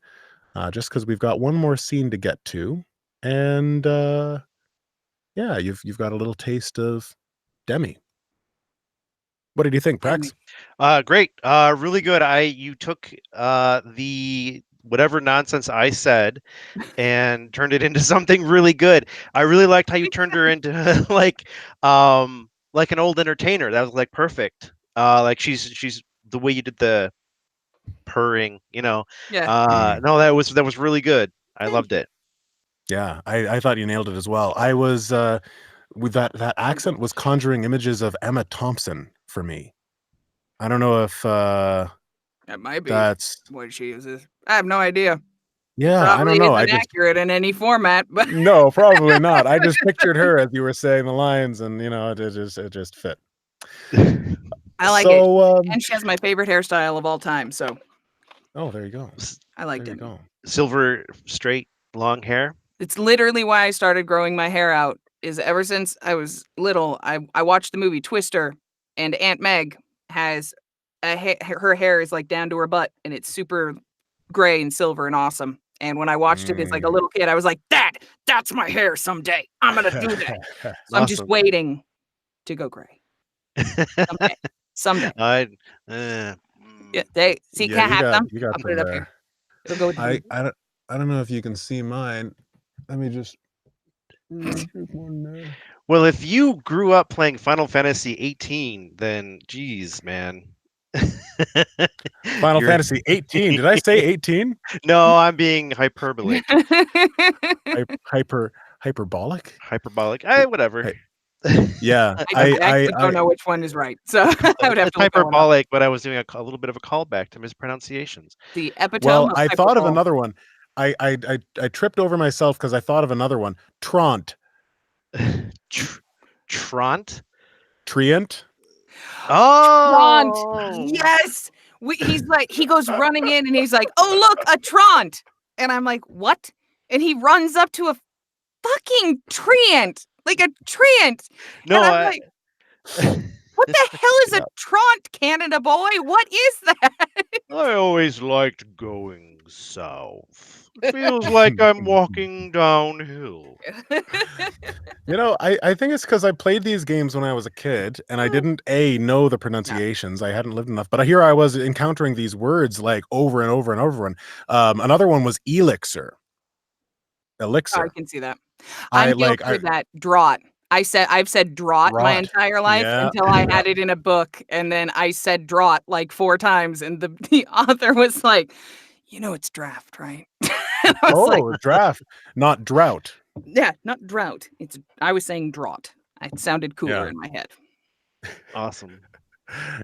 just because we've got one more scene to get to. And yeah, you've got a little taste of Demi. What did you think, Prax? Great. Really good. You took the whatever nonsense I said and turned it into something really good. I really liked how you turned her into like an old entertainer. That was like perfect. Like she's the way you did the purring, Yeah. No, that was really good. I loved it. Yeah, I thought you nailed it as well. I was with that accent was conjuring images of Emma Thompson for me. I don't know if That might be that's what she uses. I have no idea. yeah, I Probably don't know. isn't accurate in any format, but No, probably not. I just pictured her as you were saying the lines, and it just fit. I like it. And she has my favorite hairstyle of all time. So, oh, there you go. I liked There it. you go. Silver, straight, long hair. It's literally why I started growing my hair out. Is ever since I was little, I watched the movie Twister, and Aunt Meg has her hair is like down to her butt, and it's super gray and silver and awesome. And when I watched it as like a little kid, I was like, that's my hair someday. I'm gonna do that. So I'm just waiting to go gray. Someday. Yeah, can't have them. You got I'll put it up here. It'll go with I don't know if you can see mine. Let me just. Well, if you grew up playing Final Fantasy 18, then geez, man. Final Fantasy 18. Did I say 18? No, I'm being hyperbolic. Hyperbolic? Hyperbolic. Whatever. Yeah, I don't know which one is right, so I would have to hyperbolic, but I was doing a little bit of a callback to mispronunciations. The epitome. Well, I thought of another one. I tripped over myself because I thought of another one. Trant. Trant? Trient? Oh, Trant. Yes. He goes running in and he's like, "Oh, look, a Trant." And I'm like, "What?" And he runs up to a fucking treant. Like a treant. No, and I'm like, what the hell is a Trant, Canada boy? What is that? I always liked going south. Feels like I'm walking downhill. I think it's because I played these games when I was a kid, and I didn't know the pronunciations. I hadn't lived enough, but here I was encountering these words like over and over and over. And another one was elixir. Elixir. Oh, I can see that. I'm guilty with that. Draught. I've said draught my entire life until I had it in a book, and then I said draught like 4 times, and the author was like, "You know it's draft, right?" I was like, draft, not drought. yeah, not drought. I was saying draught. It sounded cooler Yeah. in my head. Awesome.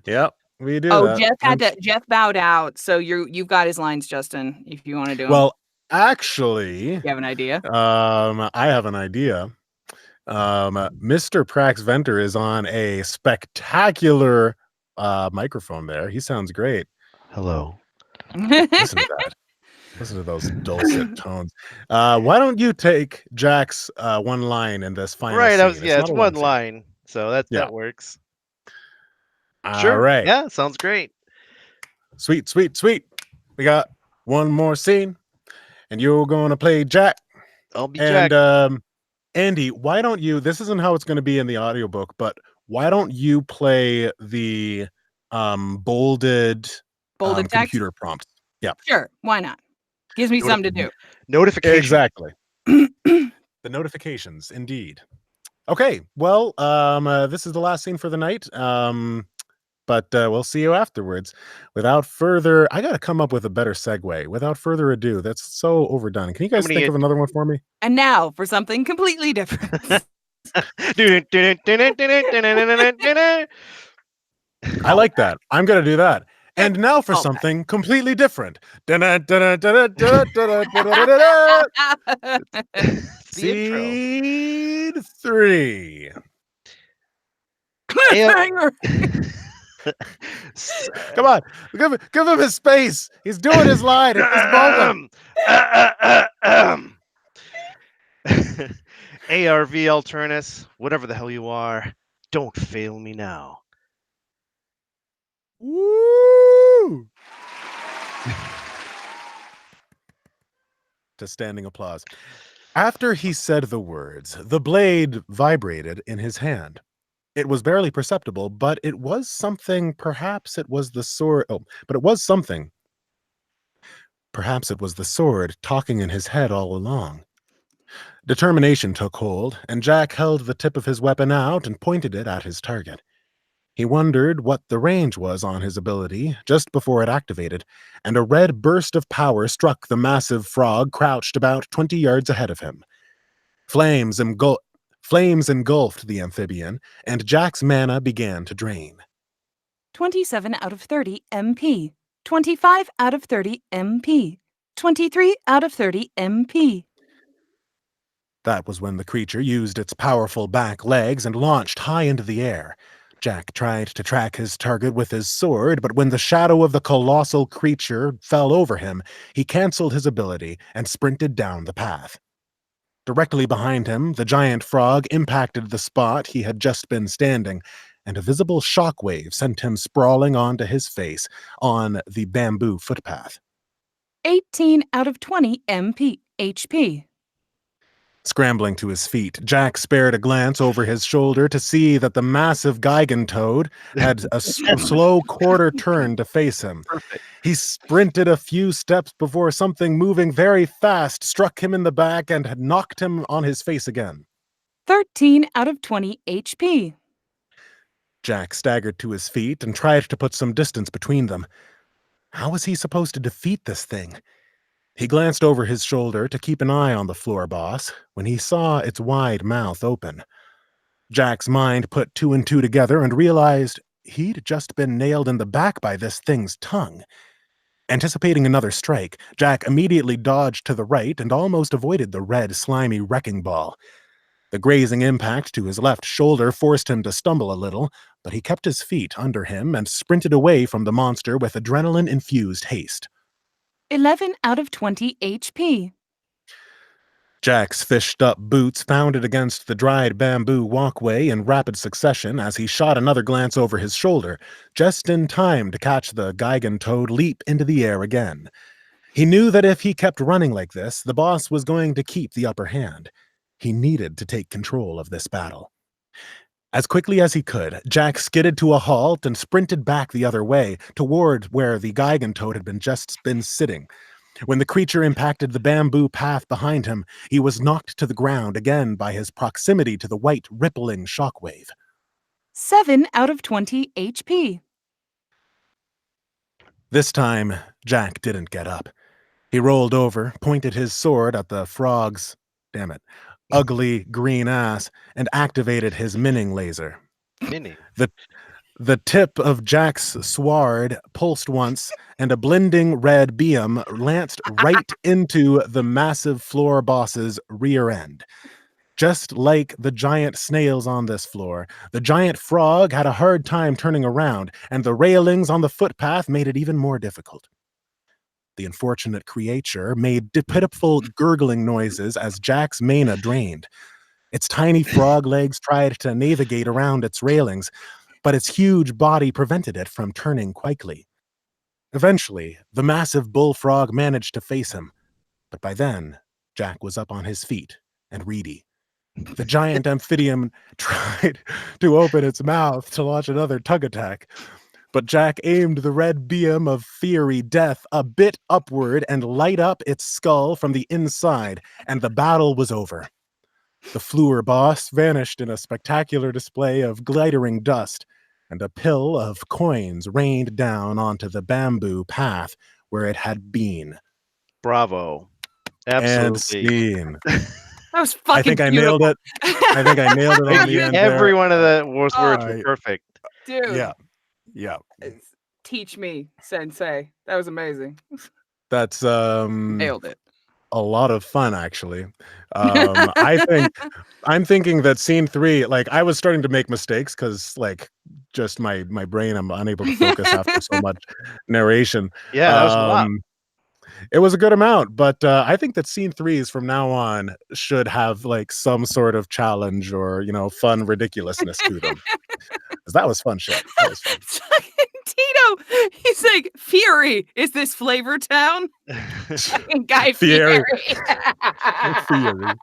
Yep, we do Oh, that. Jeff bowed out, so you've got his lines, Justin, if you want to do them. Well, actually, You have an idea? I have an idea. Mr. Prax Venter is on a spectacular microphone there. He sounds great. Hello. Listen to that. Listen to those dulcet tones. Why don't you take Jack's one line in this final Right. scene? It's not a one scene. line, so Yeah. that works. All Sure. right. Yeah, sounds great. Sweet. We got one more scene, and you're gonna play Jack. I'll be And Jack. Andy, why don't you? This isn't how it's going to be in the audiobook, but why don't you play the bolded Bolded text? computer prompt? Yeah, Sure. Why not? Gives me something to do. Notification. exactly. The notifications, indeed. Okay, well, this is the last scene for the night. But we'll see you afterwards. Without further, I got to come up with a better segue. Without further ado, that's so overdone. Can you guys think of another one for me? And now for something completely different. I like that. I'm gonna do that. And now for something completely different. Scene 3. Come on, give him his space. He's doing his line at this moment. ARVL Turnus, whatever the hell you are, don't fail me now. Woo! To standing applause. After he said the words, the blade vibrated in his hand. It was barely perceptible, but it was something. Perhaps it was the sword. Oh, but it was something. Perhaps it was the sword talking in his head all along. Determination took hold, and Jack held the tip of his weapon out and pointed it at his target. He wondered what the range was on his ability just before it activated, and a red burst of power struck the massive frog crouched about 20 yards ahead of him. Flames engulfed the amphibian, and Jack's mana began to drain. 27 out of 30 MP. 25 out of 30 MP. 23 out of 30 MP. That was when the creature used its powerful back legs and launched high into the air. Jack tried to track his target with his sword, but when the shadow of the colossal creature fell over him, he canceled his ability and sprinted down the path. Directly behind him, the giant frog impacted the spot he had just been standing, and a visible shockwave sent him sprawling onto his face on the bamboo footpath. 18 out of 20 MP. HP. Scrambling to his feet, Jack spared a glance over his shoulder to see that the massive Gigantoad had a slow quarter turn to face him. Perfect. He sprinted a few steps before something moving very fast struck him in the back and had knocked him on his face again. 13 out of 20 HP. Jack staggered to his feet and tried to put some distance between them. How was he supposed to defeat this thing? He glanced over his shoulder to keep an eye on the floor boss when he saw its wide mouth open. Jack's mind put two and two together and realized he'd just been nailed in the back by this thing's tongue. Anticipating another strike, Jack immediately dodged to the right and almost avoided the red, slimy wrecking ball. The grazing impact to his left shoulder forced him to stumble a little, but he kept his feet under him and sprinted away from the monster with adrenaline-infused haste. 11 out of 20 HP. Jack's fished-up boots pounded against the dried bamboo walkway in rapid succession as he shot another glance over his shoulder, just in time to catch the Gigantoad leap into the air again. He knew that if he kept running like this, the boss was going to keep the upper hand. He needed to take control of this battle. As quickly as he could, Jack skidded to a halt and sprinted back the other way, toward where the Gigantoad had just been sitting. When the creature impacted the bamboo path behind him, he was knocked to the ground again by his proximity to the white, rippling shockwave. 7 out of 20 HP. This time, Jack didn't get up. He rolled over, pointed his sword at the frog's, damn it, ugly green ass, and activated his minning laser. Minning. The tip of Jack's sword pulsed once, and a blinding red beam lanced right into the massive floor boss's rear end. Just like the giant snails on this floor, the giant frog had a hard time turning around, and the railings on the footpath made it even more difficult. The unfortunate creature made pitiful gurgling noises as Jack's mana drained. Its tiny frog legs tried to navigate around its railings, but its huge body prevented it from turning quickly. Eventually, the massive bullfrog managed to face him, but by then, Jack was up on his feet and reedy. The giant amphibian tried to open its mouth to launch another tug attack, but Jack aimed the red beam of fiery death a bit upward and light up its skull from the inside, and the battle was over. The Fleur boss vanished in a spectacular display of glittering dust, and a pill of coins rained down onto the bamboo path where it had been. Bravo. And Absolutely. scene. That was fucking I think I beautiful. nailed it. I think I nailed it on the end Every there. one of those words were perfect. Dude. Yeah. Teach me, sensei. That was amazing. That's Nailed it. a lot of fun, actually. I'm thinking that scene 3, like, I was starting to make mistakes because, like, just my brain, I'm unable to focus after so much narration. Yeah, that was a lot. It was a good amount, but I think that scene 3s from now on should have like some sort of challenge or, you know, fun ridiculousness to them. 'Cause that was fun shit. That was fun. Tito, he's like, Fury, is this Flavor Town? Guy Fury. Fury.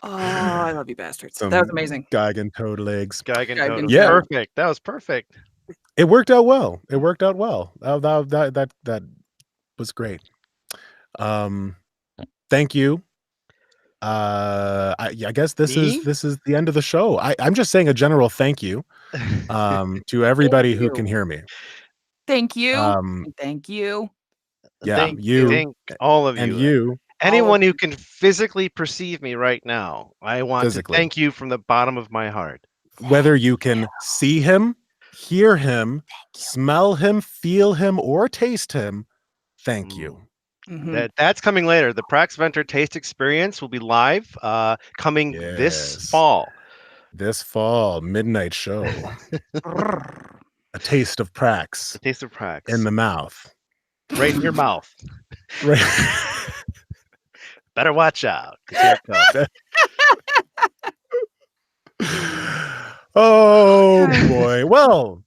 Oh, I love you bastards. Some that was amazing. Geigen toad legs. Geigen toad. Yeah. Perfect. That was perfect. It worked out well. That was great. Thank you. I guess this is the end of the show. I'm just saying a general thank you to everybody who can hear me. Thank you. Thank you. Yeah, Thank all of you. And you. Anyone who can physically perceive me right now, I want to thank you from the bottom of my heart. Whether you can see him, hear him, smell him, feel him, or taste him, thank you. Mm-hmm. That's coming later. The Prax Venter Taste Experience will be live coming this fall. This fall, midnight show. A taste of Prax. A taste of Prax. In the mouth. Right in your mouth. Right. Better watch out. Here it comes. Oh boy. Well,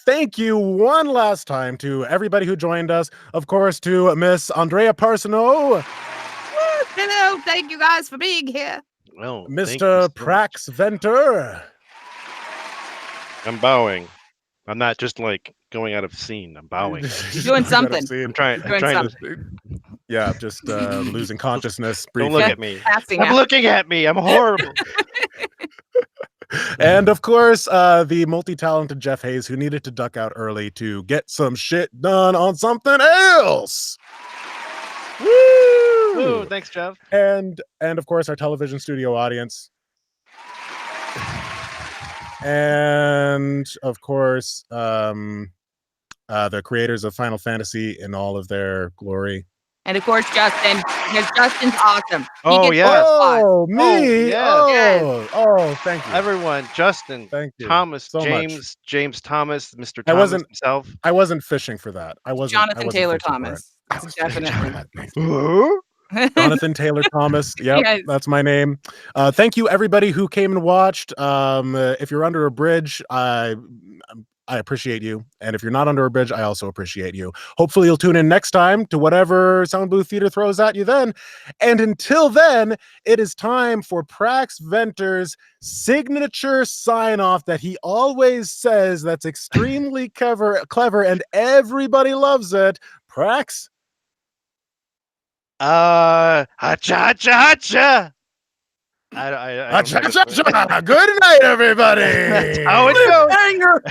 thank you one last time to everybody who joined us. Of course, to Miss Andrea Parsneau. Hello, thank you guys for being here. Well, Mr. Prax Venter. I'm bowing. I'm not just like going out of scene. I'm bowing. You're doing something. I'm trying to. Yeah, just losing consciousness. Don't look at me. Stop looking at me. I'm horrible. And of course, the multi-talented Jeff Hayes, who needed to duck out early to get some shit done on something else. Woo! Ooh, thanks, Jeff. And of course, our television studio audience. And of course, the creators of Final Fantasy in all of their glory. And of course, Justin, because Justin's awesome. Oh, yeah. Oh, me. Yes. Oh, thank you. Everyone, Justin, thank you. Thomas, so James Thomas, Mr. Thomas himself. I wasn't fishing for that. Jonathan Taylor Thomas. Definitely. Jonathan Taylor Thomas. Yep, yes. That's my name. Thank you, everybody who came and watched. If you're under a bridge, I appreciate you. And if you're not under a bridge, I also appreciate you. Hopefully you'll tune in next time to whatever Sound Booth Theater throws at you then. And until then, it is time for Prax Venter's signature sign-off that he always says that's extremely clever, and everybody loves it. Prax? Hacha, hacha, hacha. Good night, everybody. That's how it goes. Anger.